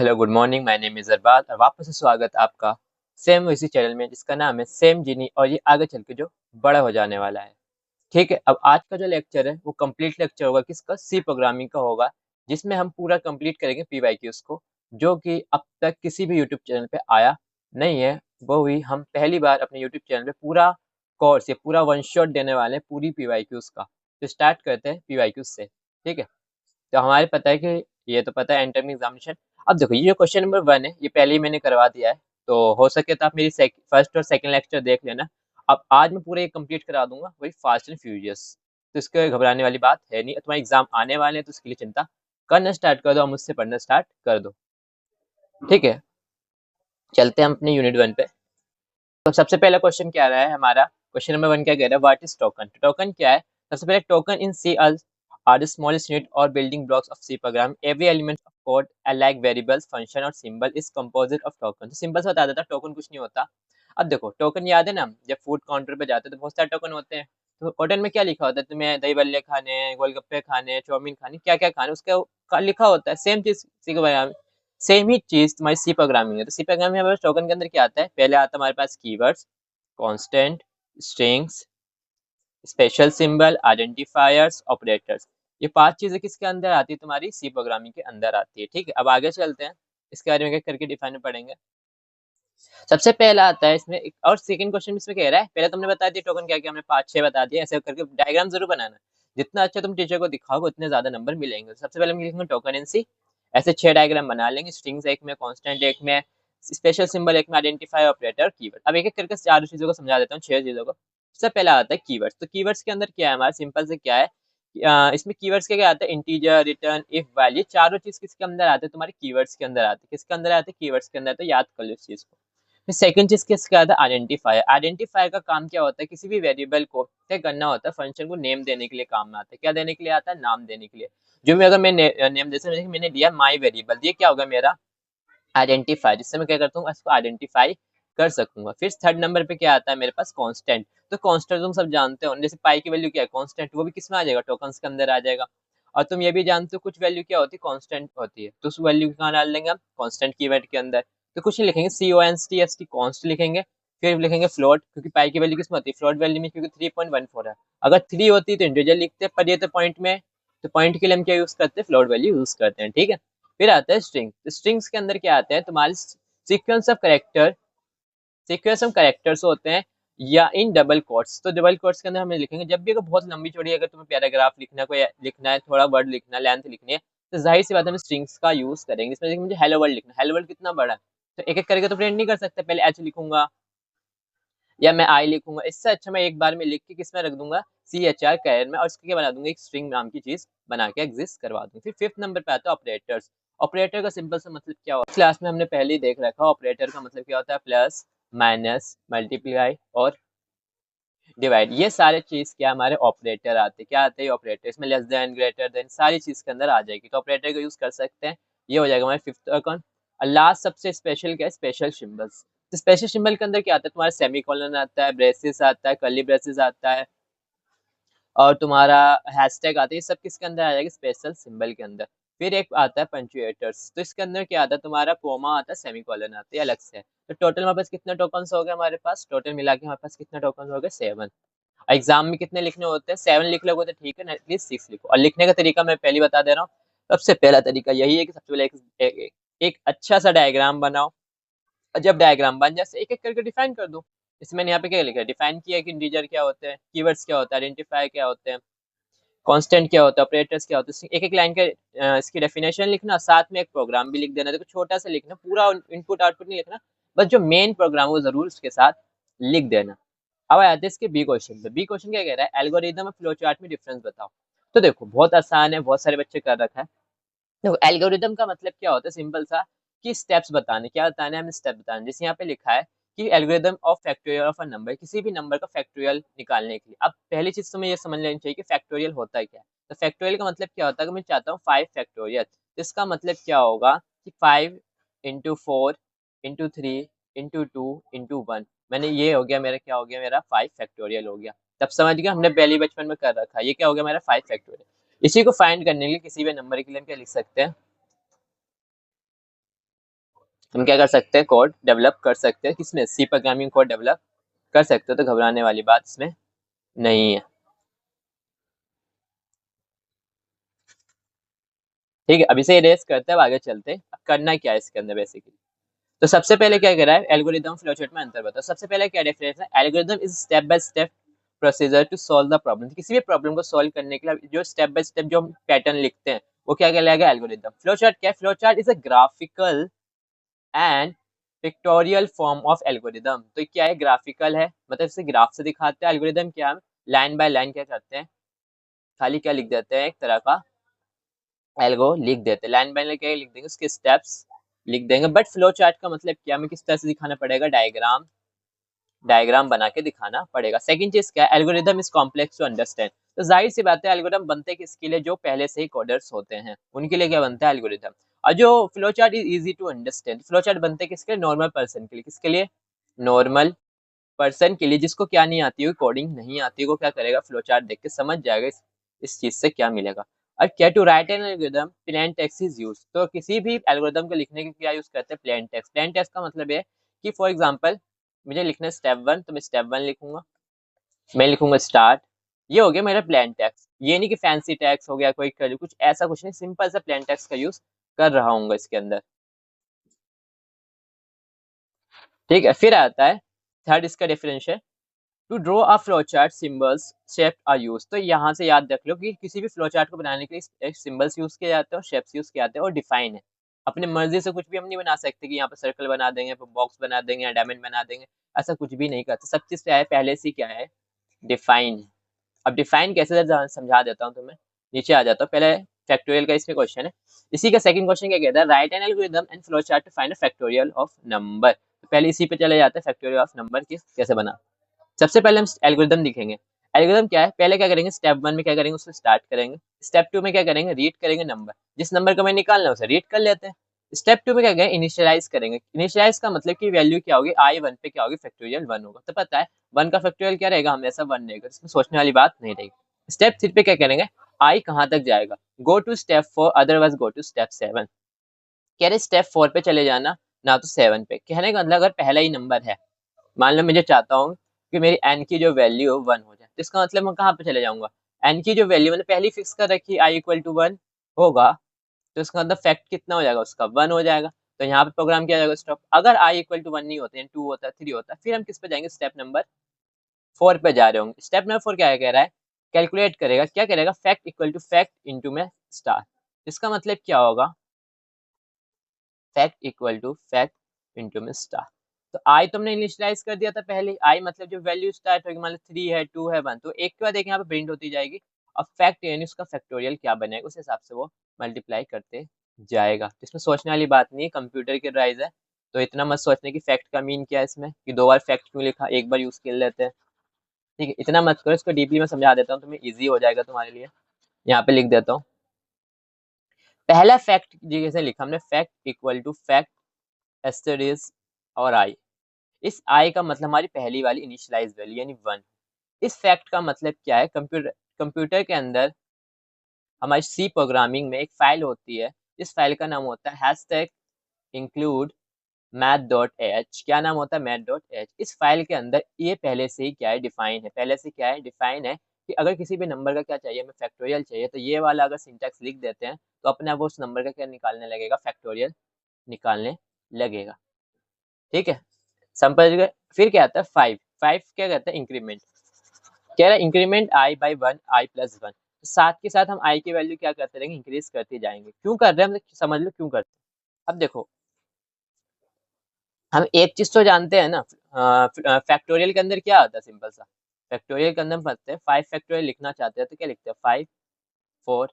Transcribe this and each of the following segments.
Hello good morning, my name is Arbaz और वापस से स्वागत आपका सेम इसी चैनल में जिसका नाम है सेम जीनी। और ये आगे चल के जो बड़ा हो जाने वाला है। ठीक है, अब आज का जो लेक्चर है वो कंप्लीट लेक्चर होगा किसका, सी प्रोग्रामिंग का होगा, जिसमें हम पूरा कंप्लीट करेंगे पीवाईक्यूज को, जो कि अब तक किसी भी यूट्यूब चैनल पे आया नहीं है। वो भी हम पहली बार अपने यूट्यूब चैनल पे पूरा कोर्स या पूरा वन शॉट देने वाले हैं पूरी पीवाईक्यूज का। तो स्टार्ट करते हैं पीवाईक्यूज से। ठीक है, तो हमारे पता है कि ये तो पता है एंट्रेंस एग्जामिनेशन। अब देखो, ये जो क्वेश्चन नंबर 1 है ये पहले ही मैंने करवा दिया है, तो हो सके तो आप मेरी फर्स्ट और सेकंड लेक्चर देख लेना। अब आज मैं पूरा ये कंप्लीट करा दूंगा, वही फास्ट एंड फ्यूरियस। तो इसके घबराने वाली बात है नहीं, तुम्हारे एग्जाम आने वाले हैं तो उसके लिए चिंता करना स्टार्ट कर दो और मुझसे पढ़ना स्टार्ट कर दो। ठीक है, चलते हैं हम अपने यूनिट 1 पे। तो सबसे पहला क्वेश्चन क्या रहा है हमारा, क्वेश्चन नंबर 1 क्या कह रहा है, व्हाट इज टोकन। टोकन क्या है, सबसे पहले token in C are the smallest unit or building blocks of C program. Every element of code, like variables, function और symbol, is composite of token. तो सिंपल से बता देता, टोकन कुछ नहीं होता। अब देखो, टोकन याद है ना, जब फूड काउंटर पे जाते हैं तो बहुत सारे टोकन होते हैं। तो टोकन में क्या लिखा होता है, तुम्हें दही बल्ले खाने, गोलगप्पे खाने, चाउमीन खाने, क्या क्या खाने, उसका लिखा होता है। सेम चीज सी प्रोग्राम, सेम ही चीज तुम्हारी सी प्रोग्रामिंग है। तो सी प्रोग्रामिंग में हमारे टोकन के अंदर क्या आता है, पहले आता है हमारे पास keywords, constant, strings, special symbol, identifiers, operators. ये 5 चीजें किसके अंदर आती है, तुम्हारी सी प्रोग्रामिंग के अंदर आती है। ठीक है, अब आगे चलते हैं, इसके बारे में क्या करके डिफाइन पढ़ेंगे। सबसे पहला आता है इसमें और सेकंड क्वेश्चन इसमें कह रहा है, पहले तुमने बता दिया टोकन क्या क्या, हमने 5-6 बता दिया। ऐसे करके डायग्राम जरूर बनाना, जितना अच्छा तुम टीचर को दिखाओगे उतने ज्यादा नंबर मिलेंगे। सबसे पहले हम लिखेंगे टोकन इन सी, ऐसे 6 डायग्राम बना लेंगे, स्ट्रिंग्स एक में, कांस्टेंट एक में, स्पेशल सिंबल एक में, आइडेंटिफायर, ऑपरेटर, कीवर्ड। अब एक एक करके चारों चीजों को समझा देता हूँ, 6 चीजों को। सबसे पहला आता है कीवर्ड्स। तो कीवर्ड्स के अंदर क्या है हमारा, सिंपल से क्या है, इसमें कीवर्ड्स क्या क्या आता है, इंटीजर, रिटर्न, इफ, वैल्यू, चारों चीज किसके अंदर आते हैं, तुम्हारे कीवर्ड्स के अंदर आते हैं। किसके अंदर आते हैं, कीवर्ड्स के अंदर। तो याद कर लो इस चीज को। फिर सेकंड चीज किसका आता है, आइडेंटिफायर। आइडेंटिफायर का काम क्या होता है, किसी भी वेरिएबल को क्या करना होता है, फंक्शन को नेम देने के लिए काम में आता है। क्या देने के लिए आता है, नाम देने के लिए। जो मैं अगर मैं नेम जैसे मैंने दिया माई वेरिएबल, ये क्या होगा मेरा आइडेंटिफाई, जिससे मैं क्या करता हूँ इसको आइडेंटिफाई कर सकूंगा। फिर थर्ड नंबर पे क्या आता है मेरे पास, कांस्टेंट। तो कांस्टेंट तुम सब जानते हो, जैसे पाई की वैल्यू क्या है, कांस्टेंट, वो भी किसमें आ जाएगा, टोकन्स के अंदर आ जाएगा। और तुम ये भी जानते हो कुछ वैल्यू क्या होती है, कांस्टेंट होती है, तो उस वैल्यू को कहाँ डाल देंगे हम, कांस्टेंट कीवर्ड के अंदर। तो कुछ नहीं लिखेंगे, CONST कॉन्स्ट लिखेंगे। फिर लिखेंगे फ्लोट, क्योंकि पाई की वैल्यू किसमें होती है, फ्लोट वैल्यू में, क्योंकि 3.14 है। अगर 3 होती है तो इंटीजर लिखते हैं, पर ये तो पॉइंट में, तो पॉइंट के लिए हम क्या यूज करते हैं, फ्लोट वैल्यू यूज करते हैं। ठीक है, फिर आता है स्ट्रिंग। तो स्ट्रिंग्स के अंदर क्या आता है, तुम्हारी sequence of character, sequence of characters होते हैं, या इन डबल कोट्स। तो डबल कोट्स के अंदर हम लिखेंगे जब भी अगर बहुत लंबी चौड़ी, अगर तुम्हें पैराग्राफ लिखना, कोई लिखना है, थोड़ा वर्ड लिखना, लेंथ लिखनी है, तो जाहिर सी बात है हम स्ट्रिंग्स का यूज करेंगे। जिसमें देखिए मुझे हेलो वर्ल्ड लिखना है, हेलो वर्ल्ड कितना बड़ा है, तो एक एक करके तो प्रिंट नहीं कर सकते, पहले एच लिखूंगा या मैं आई लिखूंगा। इससे अच्छा मैं एक बार में लिख के किसमें रख दूंगा, CHR कैरियर में, और इसके क्या बना दूंगा, एक स्ट्रिंग नाम की चीज बना के एग्जिस्ट करवा दूंगा। फिर फिफ्थ नंबर पे आता है ऑपरेटर्स। ऑपरेटर का सिंपल सा मतलब क्या होता है, क्लास में हमने पहले ही देख रखा, ऑपरेटर का मतलब क्या होता है, प्लस, माइनस, मल्टीप्लाई और डिवाइड। ये सारे चीज क्या हमारे ऑपरेटर आते हैं, क्या आते हैं ऑपरेटर, इसमें लेस देन, ग्रेटर देन, सारी चीज के अंदर आ जाएगी, तो ऑपरेटर का यूज कर सकते हैं। ये हो जाएगा हमारे फिफ्थ अकाउंट। और लास्ट सबसे स्पेशल क्या है, स्पेशल सिंबल्स। तो स्पेशल सिंबल के अंदर क्या आता है, तुम्हारा सेमीकोलन आता है, ब्रेसेस आता है, कर्ली ब्रेसेस आता है, और तुम्हारा हैशटैग आता है। ये सब किसके अंदर आ जाएगा, स्पेशल सिंबल के अंदर। फिर एक आता है पंचुएटर्स। तो इसके अंदर क्या आता है, तुम्हारा कोमा आता है, सेमीकोलन आता है, अलग से। तो टोटल हमारे पास कितने टोकन्स हो गए, हमारे पास टोटल मिला के हमारे पास कितने टोकन्स हो गए, 7। एग्जाम में कितने लिखने होते हैं, 7 लिख लोगे तो ठीक है, एटलीस्ट 6 लिखो। और लिखने का तरीका मैं पहले बता दे रहा हूँ, सबसे पहला तरीका यही है कि सबसे पहले एक अच्छा सा डायग्राम बनाओ, और जब डायग्राम बन जाए एक एक करके डिफाइन कर दो। इसमें मैंने यहाँ पे क्या लिखा है, डिफाइन किया है कि इंटीजर क्या होते हैं, कीवर्ड्स क्या होता है, आइडेंटिफायर क्या होते हैं, कांस्टेंट क्या होता है, ऑपरेटर्स क्या होते हैं, एक एक लाइन का इसकी डेफिनेशन लिखना, साथ में एक प्रोग्राम भी लिख देना। देखो छोटा सा लिखना, पूरा इनपुट आउटपुट नहीं लिखना, बस जो मेन प्रोग्राम वो जरूर उसके साथ लिख देना। अब आते हैं इसके बी क्वेश्चन पे। बी क्वेश्चन क्या कह रहा है, एल्गोरिदम और फ्लो चार्ट में डिफरेंस बताओ। तो देखो बहुत आसान है, बहुत सारे बच्चे कर रखा है। देखो एल्गोरिदम का मतलब क्या होता है, सिंपल सा, कि स्टेप्स बताने, क्या बताने हमें, स्टेप बताने। जैसे यहाँ पे लिखा है कि algorithm of factorial of a number, किसी भी नंबर का फैक्टोरियल निकालने के लिए। अब पहली चीज तुम्हें ये समझ लेनी चाहिए कि फैक्टोरियल होता है क्या। तो फैक्टोरियल का मतलब क्या होता है, कि मैं चाहता हूँ 5 फैक्टोरियल, तो इसका मतलब क्या होगा कि 5 इंटू 4 इंटू 3 इंटू 2 इंटू 1। मैंने ये हो गया मेरा, क्या हो गया मेरा, 5 फैक्टोरियल हो गया। तब समझ गया, हमने पहले बचपन में कर रखा है। ये क्या हो गया मेरा, 5 फैक्टोरियल। इसी को फाइंड करने के लिए किसी भी नंबर के लिए हम क्या लिख सकते हैं, हम क्या कर सकते हैं, कोड डेवलप कर सकते हैं, किसमें, सी प्रोग्रामिंग कोड डेवलप कर सकते हो, तो घबराने वाली बात इसमें नहीं है। ठीक है, अभी से इरेज करते हैं, अब आगे चलते हैं। अब करना क्या है इसके अंदर बेसिकली। तो सबसे पहले क्या कह रहा है, एल्गोरिदम फ्लोचार्ट में अंतर बताओ। सबसे पहले क्या डेफिनेशन है, algorithm is step by step procedure to solve the problem. किसी भी प्रॉब्लम को सॉल्व करने के लिए जो स्टेप बाय स्टेप जो पैटर्न लिखते हैं वो क्या कहलाएगा, एल्गोरिदम। फ्लोचार्ट क्या है, flowchart is a graphical and pictorial form of algorithm. तो क्या है, ग्राफिकल है, मतलब इसे ग्राफ से दिखाते हैं। एल्गोरिदम क्या है, लाइन बाय लाइन क्या करते हैं, खाली क्या लिख देते हैं, एक तरह का एल्गो लिख देते हैं। लाइन बाय लाइन क्या लिख देंगे, उसके स्टेप्स लिख देंगे। बट फ्लो चार्ट का मतलब क्या, हमें किस तरह से दिखाना पड़ेगा, डायग्राम, डायग्राम बना के दिखाना पड़ेगा। सेकंड चीज क्या है, algorithm is complex to understand. तो जाहिर सी बात है, एल्गोरिदम बनते किसके लिए, जो पहले से ही कोडर्स होते हैं उनके लिए क्या बनता है, एल्गोरिदम। और जो flow chart is easy to understand, flow chart बनते किसके लिए, नॉर्मल पर्सन के लिए। किसके लिए, नॉर्मल पर्सन के लिए, जिसको क्या नहीं आती है, कोडिंग नहीं आती है, वो क्या करेगा, फ्लो चार्ट देख के समझ जाएगा इस चीज से क्या मिलेगा। और क्या, to write an algorithm plain text is use. तो किसी भी एल्गोरिदम को लिखने के क्या यूज करते हैं, प्लेन टेक्स्ट। प्लेन टेक्स्ट का मतलब है कि फॉर एग्जांपल मुझे लिखना है स्टेप 1, तो मैं स्टेप 1 लिखूंगा, मैं लिखूंगा स्टार्ट। ये हो गया मेरा प्लेन टेक्स्ट। ये नहीं कि फैंसी टेक्स्ट हो गया कोई कर कुछ ऐसा कुछ नहीं, सिंपल सा प्लेन टेक्स्ट का यूज कर रहा हूँ इसके अंदर। ठीक है, फिर आता है थर्ड, इसका differential, to draw a flowchart symbols shape are use. तो यहाँ से याद रख लो कि किसी भी फ्लोचार्ट को बनाने के लिए एक सिंबल्स यूज किए जाते हैं और शेप्स यूज किए जाते हैं और डिफाइन है। अपनी मर्जी से कुछ भी हम नहीं बना सकते कि यहाँ पे सर्कल बना देंगे, बॉक्स बना देंगे या डायमंड बना देंगे, ऐसा कुछ भी नहीं करते। सब चीज क्या है, पहले से क्या है, डिफाइन। अब डिफाइन कैसे समझा देता हूँ तुम्हें, नीचे आ जाता हूँ। पहले फैक्टोरियल का इसमें क्वेश्चन है, इसी का सेकंड क्वेश्चन क्या कहता है, write an algorithm and flow chart to find a factorial of number. पहले इसी पे चले जाते हैं, फैक्टोरियल ऑफ नंबर की कैसे बना। सबसे पहले हम एल्गोरिदम दिखेंगे। एल्गोरिदम क्या है, पहले क्या करेंगे, स्टेप 1 में क्या करेंगे, उससे स्टार्ट करेंगे। स्टेप 2 में क्या करेंगे, रीड करेंगे नंबर, जिस नंबर को हमें निकालना है उसे रीड कर लेते हैं। स्टेप 2 में क्या करेंगे, इनिशियलाइज करेंगे। इनिशियलाइज का मतलब कि वैल्यू क्या होगी, आई 1 पे क्या होगी, फैक्टोरियल 1 होगा। तो पता है 1 का फैक्टोरियल क्या रहेगा, हमेशा 1 रहेगा, इसमें सोचने वाली बात नहीं रहेगी। स्टेप 3 पे क्या करेंगे, आई कहाँ तक जाएगा, go to step 4 otherwise go to step 7। कह रहे स्टेप 4 पे चले जाना, ना तो 7 पे। कहने का मतलब अगर पहला ही नंबर है, मान लो मुझे चाहता हूँ कि मेरी एन की जो वैल्यू 1 हो जाए, तो इसका मतलब मैं कहाँ पे चले जाऊंगा, एन की जो वैल्यू मैंने पहले फिक्स कर रखी, आई इक्वल टू 1 होगा, तो इसका मतलब फैक्ट कितना हो जाएगा, उसका 1 हो जाएगा। तो यहाँ पे प्रोग्राम किया जाएगा स्टॉप। अगर आई इक्वल टू 1 नहीं होते, 2 होता है, 3 होता है, फिर हम किस पे जाएंगे, स्टेप नंबर 4 पे जा रहे होंगे। स्टेप नंबर 4 क्या कह रहा है, कैलकुलेट करेगा, क्या करेगा, fact equal to fact into में स्टार। इसका मतलब क्या होगा, fact equal to fact into में स्टार। तो आई तुमने इनिशियलाइज कर दिया था पहले, आई मतलब जो वैल्यू स्टार्ट होगी, मान लो 3 है, 2 है, 1, तो एक के बाद एक यहाँ पे प्रिंट होती जाएगी। अब फैक्ट यानी उसका फैक्टोरियल क्या बनेगा, उस हिसाब से वो मल्टीप्लाई करते जाएगा। तो इसमें सोचने वाली बात नहीं है, कंप्यूटर के ड्राइव है, तो इतना मत सोचने की फैक्ट का मीन क्या है इसमें, कि 2 बार फैक्ट क्यों लिखा, एक बार यूज कर लेते हैं। ठीक है, इतना मत करो, इसको डीपली मैं समझा देता हूँ, तुम्हें ईजी हो जाएगा तुम्हारे लिए। यहाँ पे लिख देता हूँ, पहला फैक्ट जैसे लिखा हमने, फैक्ट इक्वल टू फैक्ट एस्टेरिस और आई। इस आई का मतलब हमारी पहली वाली इनिशियलाइज वैल्यू यानी 1। इस फैक्ट का मतलब क्या है, कंप्यूटर कंप्यूटर के अंदर हमारी सी प्रोग्रामिंग में एक फाइल होती है, इस फाइल का नाम होता है hashtag include math dot H. क्या नाम होता है, मैथ डॉट एच। इस फाइल के अंदर ये पहले से ही क्या है, डिफाइन है, पहले से क्या है, डिफाइन है कि अगर किसी भी नंबर का क्या चाहिए, हमें फैक्टोरियल चाहिए, तो ये वाला अगर सिंटैक्स लिख देते हैं तो अपने आप उस नंबर का क्या निकालने लगेगा, फैक्टोरियल निकालने लगेगा। ठीक है, सिंपल। फिर क्या आता है 5, 5 क्या कहता है, इंक्रीमेंट। कह रहा है increment I by 1, I plus 1। साथ के साथ हम आई की वैल्यू क्या करते रहेंगे, इंक्रीज करते जाएंगे। क्यों कर रहे हैं हम, समझ लो क्यों करते हैं। अब देखो, हम एक चीज तो जानते हैं ना, फैक्टोरियल के अंदर क्या आता है, सिंपल सा। फैक्टोरियल के अंदर हम पढ़ते हैं 5 फैक्टोरियल लिखना चाहते हैं तो क्या लिखते हैं, 5, 4,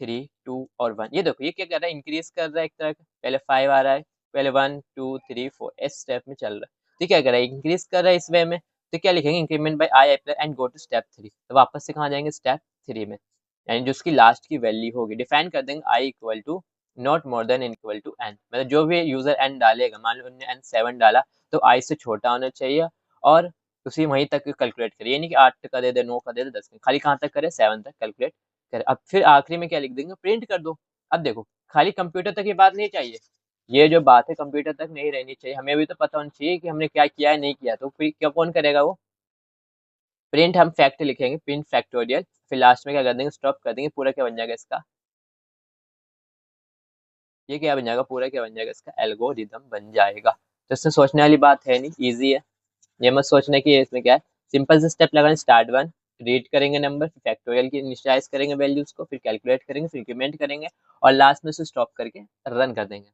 3, 2 और 1। ये देखो ये क्या कर रहा है, इंक्रीज कर रहा है एक तरह का, पहले 5 आ रहा है, पहले 1 2 3 4 इस स्टेप में चल रहा है। तो क्या कर रहा है, इंक्रीज कर रहा है इस वे में। तो क्या लिखेंगे, increment by I plus and go to step 3। तो वापस से कहाँ जाएंगे, स्टेप 3 में, यानी जो उसकी लास्ट की वैल्यू होगी, डिफाइन कर देंगे i equal to not more than equal to n. मतलब जो भी यूजर एन डालेगा, मान लो उन्होंने एन 7 डाला, तो आई से छोटा होना चाहिए, और उसी वहीं तक कैलकुलेट करिए, यानी कि 8 का दे दे, 9 का दे दे, 10 का, खाली कहाँ तक करे, 7 तक कैलकुलेट करे। अब फिर आखिरी में क्या लिख देंगे, प्रिंट कर दो। अब देखो, खाली कंप्यूटर तक ये बात नहीं चाहिए, ये जो बात है कंप्यूटर तक नहीं रहनी चाहिए, हमें भी तो पता होना चाहिए कि हमने क्या किया है नहीं किया, तो फिर क्या कौन करेगा वो। प्रिंट हम फैक्ट लिखेंगे, प्रिंट फैक्टोरियल, फिर लास्ट में क्या कर देंगे, स्टॉप कर देंगे, पूरा क्या बन जाएगा इसका, ये क्या बन जाएगा, पूरा क्या बन जाएगा इसका, एल्गोरिदम बन जाएगा। तो इसमें सोचने वाली बात है नहीं, ईजी है। ये मत सोचने की इसमें क्या है, सिंपल से स्टेप लगाएं, स्टार्ट वन, रीड करेंगे नंबर, फिर फैक्टोरियल की इनिशियलाइज करेंगे वैल्यूज को, फिर कैलकुलेट करेंगे, फिर इंक्रीमेंट करेंगे, और लास्ट में से स्टॉप करके रन कर देंगे।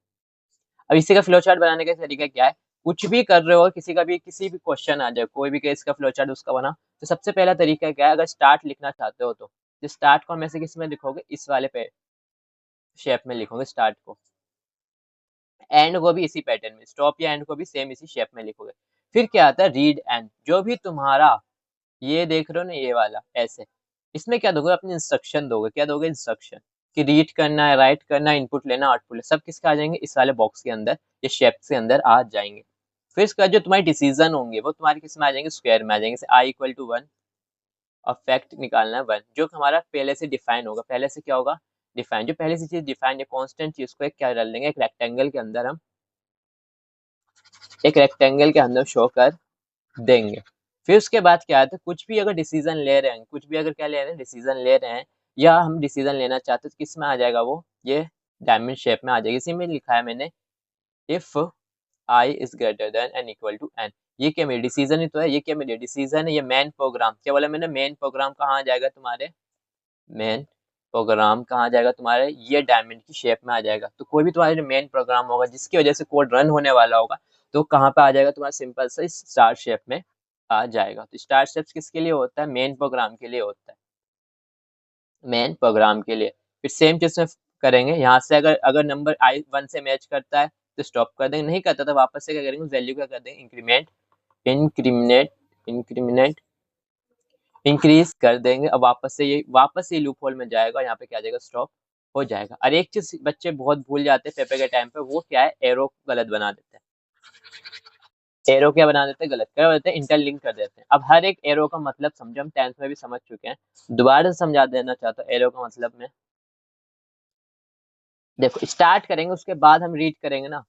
अब इसी का फ्लो चार्ट बनाने का तरीका क्या है, कुछ भी कर रहे हो, किसी का भी किसी भी क्वेश्चन आ जाए, कोई भी केस का फ्लो चार्ट उसका बना, तो सबसे पहला तरीका क्या है, अगर स्टार्ट लिखना चाहते हो तो स्टार्ट को हम ऐसे किस में लिखोगे, इस वाले पे शेप में लिखोगे स्टार्ट को, एंड को भी इसी पैटर्न में, स्टॉप या एंड को भी सेम इसी शेप में लिखोगे। फिर क्या आता है, रीड एंड, जो भी तुम्हारा ये देख रहे हो ना ये वाला ऐसे, इसमें क्या दोगे, अपनी इंस्ट्रक्शन दोगे, क्या दोगे, इंस्ट्रक्शन कि रीड करना है, राइट करना है, इनपुट लेना, आउटपुट लेना, सब किसके आ जाएंगे, इस वाले बॉक्स के अंदर, ये शेप के अंदर आ जाएंगे। फिर इसका जो तुम्हारे डिसीजन होंगे वो तुम्हारे किस में आ जाएंगे, स्क्वायर में आ जाएंगे, जैसे i=1 और फैक्ट निकालना है 1, जो हमारा पहले से डिफाइन होगा, पहले से क्या होगा, डिफाइन, जो पहले से चीज डिफाइन है कॉन्स्टेंट चीज को एक क्या डाल देंगे, एक रेक्टेंगल के अंदर हम, एक रेक्टेंगल के अंदर शो कर देंगे। फिर उसके बाद क्या आता है, कुछ भी अगर डिसीजन ले रहे हैं, कुछ भी अगर क्या ले रहे हैं, डिसीजन ले रहे हैं, या हम डिसीजन लेना चाहते हैं, तो किस में आ जाएगा वो, ये डायमंड शेप में आ जाएगी। इसी में लिखा है मैंने, if I is greater than N equal to N, ये क्या मेरी डिसीजन ही तो है, ये क्या मेरी डिसीजन है, ये मेन प्रोग्राम, क्या बोला मैंने, मेन प्रोग्राम कहाँ आ जाएगा तुम्हारे, मेन प्रोग्राम कहाँ आ जाएगा तुम्हारे, ये डायमंड की शेप में आ जाएगा। तो कोई भी तुम्हारे मेन प्रोग्राम होगा जिसकी वजह से कोड रन होने वाला होगा, तो कहाँ पे आ जाएगा, तुम्हारा सिंपल सा इस स्टार शेप में आ जाएगा। तो स्टार शेप किसके लिए होता है, मेन प्रोग्राम के लिए होता है, मेन प्रोग्राम के लिए। फिर सेम चीज में करेंगे, यहाँ से अगर अगर नंबर i1 से मैच करता है तो स्टॉप कर देंगे, नहीं करता तो वापस से क्या करेंगे, वैल्यू क्या कर देंगे, इंक्रीमेंट, इंक्रीमिनेट, इंक्रीमिनेट, इंक्रीज कर देंगे। अब वापस से लूप होल में जाएगा, यहाँ पे क्या आ जाएगा, स्टॉप हो जाएगा। और एक चीज बच्चे बहुत भूल जाते हैं पेपर के टाइम पे, वो क्या है, एरो गलत बना देते हैं, एरो क्या बना देते हैं, गलत क्या देते हैं, इंटरलिंक कर देते हैं। अब हर एक एरो का मतलब समझो, हम 10th में भी समझ चुके हैं, दोबारा से समझा देना चाहता हूँ एरो का मतलब में। देखो स्टार्ट करेंगे उसके बाद हम रीड करेंगे ना,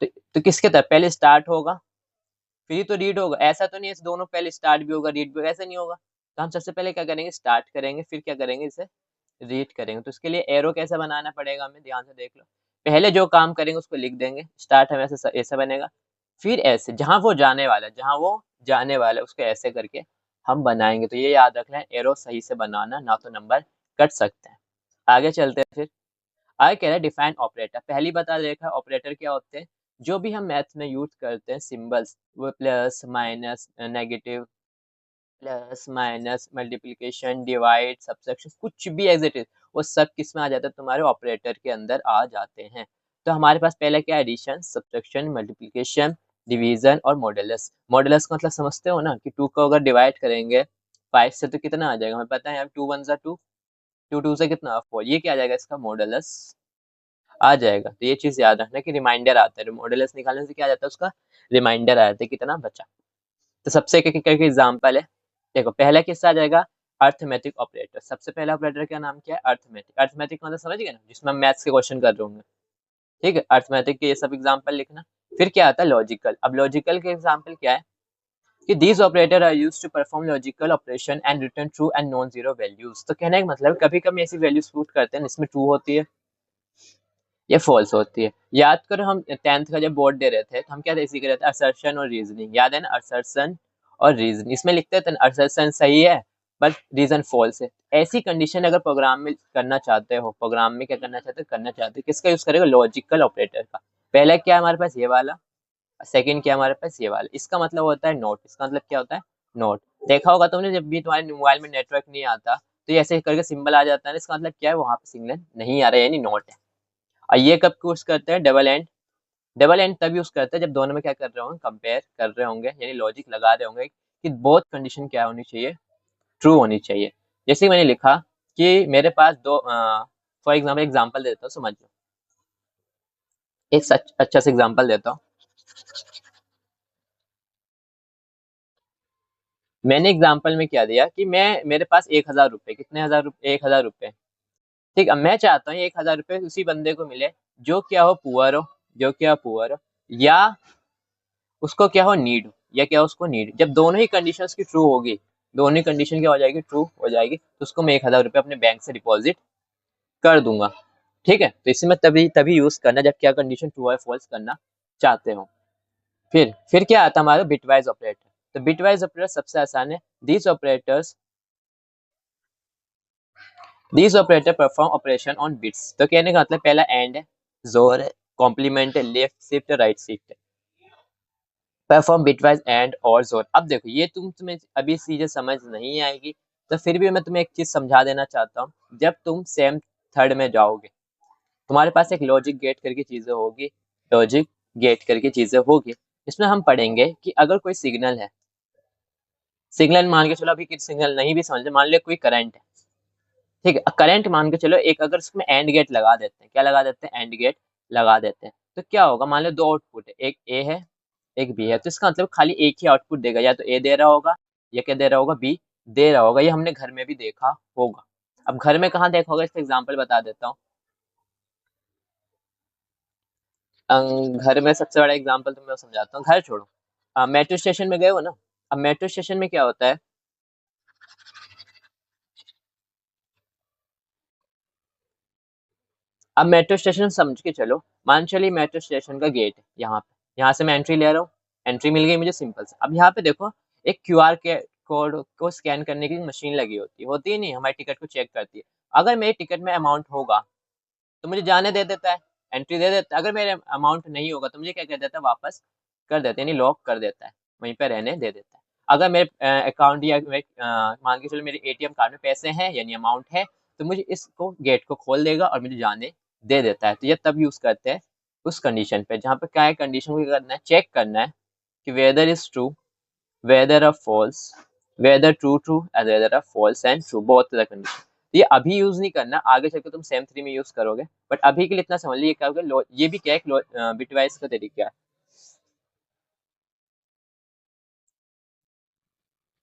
तो, तो किसके तरफ पहले स्टार्ट होगा फिर ही तो रीड होगा, ऐसा तो नहीं है दोनों पहले स्टार्ट भी होगा रीड भी होगा, ऐसा नहीं होगा। तो हम सबसे पहले क्या करेंगे, स्टार्ट करेंगे, फिर क्या करेंगे, इसे रीड करेंगे। तो इसके लिए एरो कैसे बनाना पड़ेगा हमें, ध्यान से देख लो, पहले जो काम करेंगे उसको लिख देंगे, स्टार्ट हमें ऐसे ऐसा बनेगा, फिर ऐसे जहां वो जाने वाला है, जहां वो जाने वाला है उसको ऐसे करके हम बनाएंगे। तो ये याद रखना है, एरो सही से बनाना, ना तो नंबर कट सकते हैं। आगे चलते हैं फिर, आगे कह रहा है डिफाइन ऑपरेटर, पहली बता देखा ऑपरेटर क्या होते हैं, जो भी हम मैथ में यूज करते हैं सिंबल्स, वो plus minus negative, plus minus multiplication divide subtraction, कुछ भी एज इट इज, वो सब किस में आ जाता है, तुम्हारे ऑपरेटर के अंदर आ जाते हैं। तो हमारे पास पहले क्या, एडिशन, सब्सट्रैक्शन, मल्टीप्लिकेशन, डिवीजन और मॉडुलस। मॉडुलस का मतलब समझते हो ना, कि 2 को अगर डिवाइड करेंगे 5 से तो कितना आ जाएगा, हमें पता है यहाँ 2 1 2, 2 2 से कितना 4, ये क्या आ जाएगा, इसका मॉडुलस आ जाएगा। तो ये चीज याद रखना कि रिमाइंडर आता है, मॉडुलस निकालने से क्या आ जाता है, उसका रिमाइंडर आ जाता है कितना बचा। तो सबसे एक एक एग्जाम्पल है, देखो पहला किससे आ जाएगा, अर्थमेटिक ऑपरेटर। सबसे पहला ऑपरेटर का नाम क्या है, अर्थमेटिक। अर्थमेटिक मतलब समझ गए ना, जिसमें हम मैथ्स के क्वेश्चन कर रहे होंगे, ठीक है, अर्थमेटिक के ये सब एग्जाम्पल लिखना। फिर क्या आता है, लॉजिकल। अब लॉजिकल के एग्जाम्पल क्या है, कि these operator are used to perform logical operation and return true and non zero values. तो कहने का मतलब कभी कभी ऐसी वैल्यूज पुट करते हैं इसमें ट्रू होती है, ये फॉल्स होती है। याद करो हम 10th का जब बोर्ड दे रहे थे, तो हम क्या इसी कर रहे थे, असर्शन और रीजनिंग, याद है ना, असर्शन और रीजनिंग। इसमें लिखते थे असर्शन सही है बट रीजन फॉल्स है। ऐसी कंडीशन अगर प्रोग्राम में करना चाहते हो, प्रोग्राम में क्या करना चाहते हो, किसका यूज करेगा, लॉजिकल ऑपरेटर का। पहला क्या है हमारे पास, ये वाला, सेकंड क्या है हमारे पास, ये वाला। इसका मतलब होता है नोट, इसका मतलब क्या होता है, नोट। देखा होगा तुमने, जब भी तुम्हारे मोबाइल में नेटवर्क नहीं आता तो ये ऐसे करके सिंबल आ जाता है ना, इसका मतलब क्या है, वहां पे सिग्नल नहीं आ रहा है, यानी नोट है। और ये कब यूज करते हैं, डबल एंड। डबल एंड तब यूज करते हैं जब दोनों में क्या कर रहे होंगे, कंपेयर कर रहे होंगे, यानी लॉजिक लगा रहे होंगे कि बोथ कंडीशन क्या होनी चाहिए, ट्रू होनी चाहिए। जैसे कि मैंने लिखा कि मेरे पास दो, फॉर एग्जाम्पल एग्जाम्पल देता हूँ समझ लो, एक सच अच्छा सा एग्जाम्पल देता हूँ। मैंने एग्जाम्पल में क्या दिया कि मैं, मेरे पास 1,000 रुपए, कितने हजार रुपए, 1,000 रुपए, ठीक। अब मैं चाहता हूँ 1,000 रुपए उसी बंदे को मिले जो क्या हो, पुअर हो, जो क्या पुअर या उसको क्या हो नीड हो या क्या उसको नीड, जब दोनों ही कंडीशंस की ट्रू होगी, दोनों ही कंडीशन क्या हो जाएगी, ट्रू हो जाएगी, तो उसको मैं 1,000 रुपये अपने बैंक से डिपॉजिट कर दूंगा। ठीक है, तो इसमें तभी तभी यूज करना जब क्या कंडीशन ट्रू और फॉल्स करना चाहते हो। फिर क्या आता है हमारा बिटवाइज ऑपरेटर। तो बिटवाइज ऑपरेटर सबसे आसान है। These operator perform operation on bits. तो कहने का मतलब पहला एंड है, जोर है, कॉम्प्लीमेंट है, लेफ्ट शिफ्ट है, राइट शिफ्ट है। परफॉर्म बिटवाइज एंड और जोर। अब देखो ये तुम्हें अभी चीजें समझ नहीं आएगी, तो फिर भी मैं तुम्हें एक चीज समझा देना चाहता हूँ। जब तुम सेम थर्ड में जाओगे, तुम्हारे पास एक लॉजिक गेट करके चीजें होगी, लॉजिक गेट करके चीजें होगी। इसमें हम पढ़ेंगे कि अगर कोई सिग्नल है, सिग्नल मान के चलो, अभी किसी सिग्नल नहीं भी समझ, मान लो कोई करंट है, ठीक है, करंट मान के चलो, एक अगर उसमें एंड गेट लगा देते हैं, क्या लगा देते हैं, एंड गेट लगा देते हैं, तो क्या होगा, मान लो दो आउटपुट है, एक ए है एक बी है, तो इसका मतलब खाली एक ही आउटपुट देगा, या तो ए दे रहा होगा या क्या दे रहा होगा, बी दे रहा होगा। ये हमने घर में भी देखा होगा। अब घर में कहाँ देखा होगा, इसका एग्जाम्पल बता देता हूँ। घर में सबसे बड़ा एग्जाम्पल तो मैं समझाता हूँ, घर छोड़ो, मेट्रो स्टेशन में गए हो ना। अब मेट्रो स्टेशन में क्या होता है, अब मेट्रो स्टेशन समझ के चलो, मान चलिए मेट्रो स्टेशन का गेट है यहाँ पे, यहाँ से मैं एंट्री ले रहा हूँ, एंट्री मिल गई मुझे सिंपल से। अब यहाँ पे देखो, एक क्यूआर के कोड को स्कैन करने की मशीन लगी होती है नहीं, हमारी टिकट को चेक करती है। अगर मेरे टिकट में अमाउंट होगा तो मुझे जाने दे देता है, एंट्री दे देता है। अगर मेरे अमाउंट नहीं होगा तो मुझे क्या कर देता है, वापस कर देता है, यानी लॉक कर देता है, वहीं पे रहने दे देता है। अगर मेरे अकाउंट या मान के चलो मेरे एटीएम कार्ड में पैसे हैं यानी अमाउंट है, तो मुझे इसको गेट को खोल देगा और मुझे जाने दे देता है। तो ये तब यूज करते हैं उस कंडीशन पे, जहाँ पे क्या है, कंडीशन को क्या करना है, चेक करना है कि whether is true, whether a false, whether true true and whether a false and true, बहुत तरह कंडीशन। ये अभी यूज नहीं करना, आगे चलकर तुम सेम थ्री में यूज करोगे, बट अभी के लिए इतना समझ लीजिए क्या होगा, ये भी क्या है, बिटवाइज का तरीका है।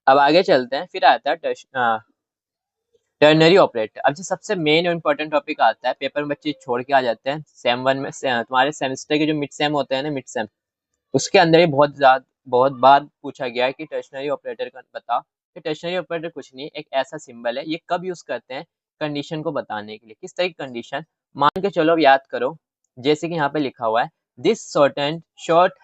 अब आगे चलते हैं, फिर आता है टर्नरी ऑपरेटर। अब जो सबसे मेन और इम्पोर्टेंट टॉपिक आता है, पेपर में बच्चे छोड़ के आ जाते हैं सेम वन में, तुम्हारे सेमेस्टर के जो मिड सेम होते हैं ना, मिड सेम, उसके अंदर ही बहुत बार पूछा गया है कि टर्शनरी ऑपरेटर का बताओ। कि टर्शनरी ऑपरेटर कुछ नहीं, एक ऐसा सिंबल है, ये कब यूज करते हैं, कंडीशन को बताने के लिए। किस तरह की कंडीशन, मान के चलो, अब याद करो, जैसे कि यहाँ पे लिखा हुआ है, this short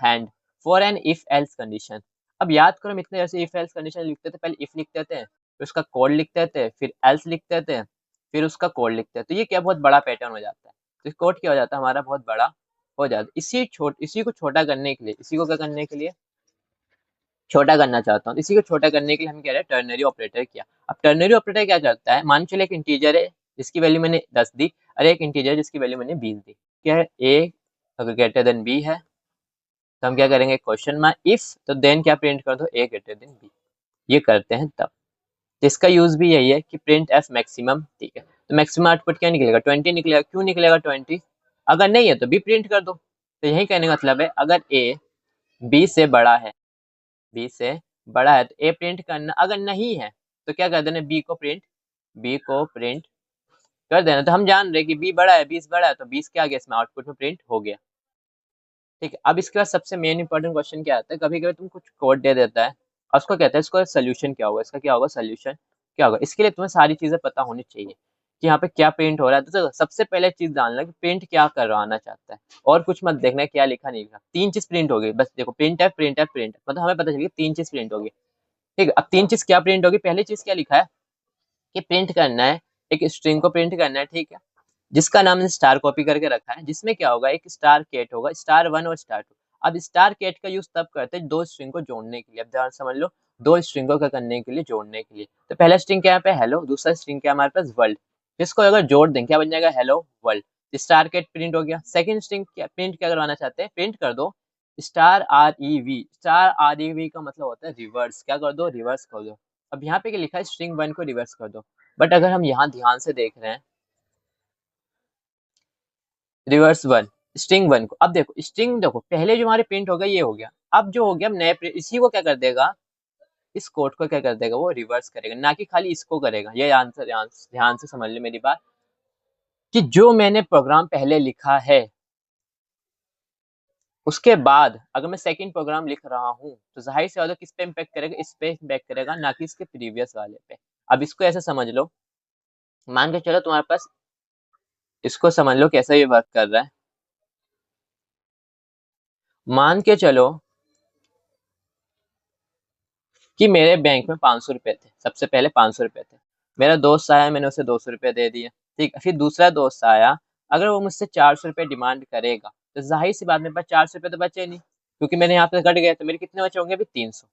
hand for an if else condition. अब याद करो, हम इतने ऐसे इफ एल्स कंडीशन लिखते थे, पहले इफ लिखते थे, फिर उसका कोड लिखते थे, फिर एल्स लिखते थे, फिर उसका कोड लिखते थे। तो ये क्या बहुत बड़ा पैटर्न हो जाता है, तो कोड क्या हो जाता है हमारा, बहुत बड़ा हो जाता है। इसी को छोटा करने के लिए, इसी को क्या करने के लिए, छोटा करना चाहता हूँ, इसी को छोटा करने के लिए हम कह रहे हैं टर्नरी ऑपरेटर किया। अब टर्नरी ऑपरेटर क्या करता है, मान चलिए एक इंटीजर है जिसकी वैल्यू मैंने 10 दी, और एक इंटीजर जिसकी वैल्यू मैंने 20 दी। क्या है, ए अगर ग्रेटर देन बी है, तो हम क्या करेंगे, क्वेश्चन में इफ, तो देन क्या प्रिंट कर दो, ए ग्रेटर देन बी। ये करते हैं तब। तो इसका यूज भी यही है कि प्रिंट एफ मैक्सिमम, ठीक है। तो मैक्सिमम आउटपुट क्या निकलेगा, 20 निकलेगा। क्यों निकलेगा 20, अगर नहीं है तो बी प्रिंट कर दो। तो यही कहने का मतलब है, अगर ए बी से बड़ा है, बी से बड़ा है तो ए प्रिंट करना, अगर नहीं है तो क्या कर देना, बी को प्रिंट कर देना। तो हम जान रहे कि बी बड़ा है, 20 बड़ा है, तो 20 क्या आ गया इसमें, आउटपुट में प्रिंट हो गया। ठीक है, अब इसके बाद सबसे मेन इंपॉर्टेंट क्वेश्चन क्या आता है, कभी कभी तुम कुछ कोड दे देता है और उसको कहता है इसको सोल्यूशन क्या होगा, इसका क्या होगा, सोल्यूशन क्या होगा। इसके लिए तुम्हें सारी चीजें पता होनी चाहिए कि यहाँ पे क्या प्रिंट हो रहा है। तो सबसे पहले चीज जानना कि प्रिंट क्या करवाना चाहता है, और कुछ मत देखना है क्या लिखा नहीं लिखा। तीन चीज प्रिंट होगी बस, देखो, प्रिंट है, प्रिंट है, प्रिंट है, मतलब हमें पता चलेगा तीन चीज प्रिंट होगी। ठीक है, अब तीन चीज क्या प्रिंट होगी, पहली चीज क्या लिखा है कि प्रिंट करना है, एक स्ट्रिंग को प्रिंट करना है, ठीक है, जिसका नाम स्टार कॉपी करके रखा है, जिसमें क्या होगा, एक स्टार केट होगा, स्टार वन और स्टार टू। अब स्टार केट का यूज तब करते हैं दो स्ट्रिंग को जोड़ने के लिए। अब ध्यान समझ लो, दो स्ट्रिंगों का करने के लिए, जोड़ने के लिए। तो पहला स्ट्रिंग क्या है पे, हेलो, दूसरा स्ट्रिंग क्या है हमारे पास, वर्ल्ड। जिसको अगर जोड़ दें क्या बन जाएगा, hello world. Star Kate print हो गया। सेकंड स्ट्रिंग क्या प्रिंट, क्या करवाना चाहते हैं, प्रिंट कर दो star R E V. Star R E V का मतलब होता है रिवर्स, क्या कर दो, रिवर्स कर दो। अब यहाँ पे क्या लिखा है, स्ट्रिंग वन को रिवर्स कर दो। बट अगर हम यहाँ ध्यान से देख रहे हैं, रिवर्स वन, स्ट्रिंग वन को, अब देखो स्ट्रिंग, देखो पहले जो हमारे प्रिंट हो गया ये हो गया। अब जो हो गया, हम नए इसी को क्या कर देगा, इस कोड को क्या कर देगा, वो रिवर्स करेगा, ना कि खाली इसको करेगा। ये आंसर ध्यान से समझ ले मेरी बात, कि जो मैंने प्रोग्राम पहले लिखा है, उसके बाद अगर मैं सेकंड प्रोग्राम लिख रहा हूँ तो जाहिर सी बात है किस पे इम्पेक्ट करेगा, इस पे इम्पेक्ट करेगा, ना कि इसके प्रीवियस वाले पे। अब इसको ऐसे समझ लो, मान के चलो तुम्हारे पास, इसको समझ लो कैसा ये वर्क कर रहा है। मान के चलो कि मेरे बैंक में 500 रुपए थे, सबसे पहले 500 रुपए थे, मेरा दोस्त आया, मैंने उसे 200 रुपये दे दिए, ठीक है। फिर दूसरा दोस्त आया, अगर वो मुझसे 400 रुपये डिमांड करेगा तो जाहिर सी बात मेरे पास 400 रुपये तो बचे नहीं, क्योंकि मैंने यहाँ पे कट गया, तो मेरे कितने बचे होंगे अभी? 300।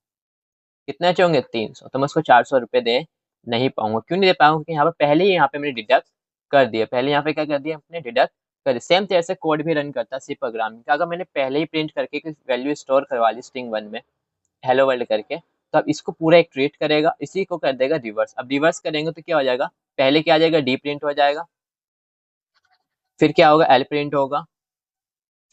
कितने बचे होंगे? 300। तो मैं उसको 400 रुपये दे नहीं पाऊंगा। क्यों नहीं दे पाऊंगा? क्योंकि यहाँ पे पहले ही यहाँ पे मैंने डिडक्ट कर दिया, पहले यहाँ पे क्या कर दिया अपने, डिडक्ट कर दिया। सेम तरह से कोड भी रन करता है सी प्रोग्रामिंग का। अगर मैंने पहले ही प्रिंट करके कुछ वैल्यू स्टोर करवा ली स्ट्रिंग 1 में, हेलो वर्ल्ड करके, तो अब इसको पूरा एक ट्रीट करेगा, इसी को कर देगा रिवर्स। अब रिवर्स करेंगे तो क्या हो जाएगा? पहले क्या आ जाएगा? डी प्रिंट हो जाएगा, फिर क्या होगा? एल प्रिंट होगा,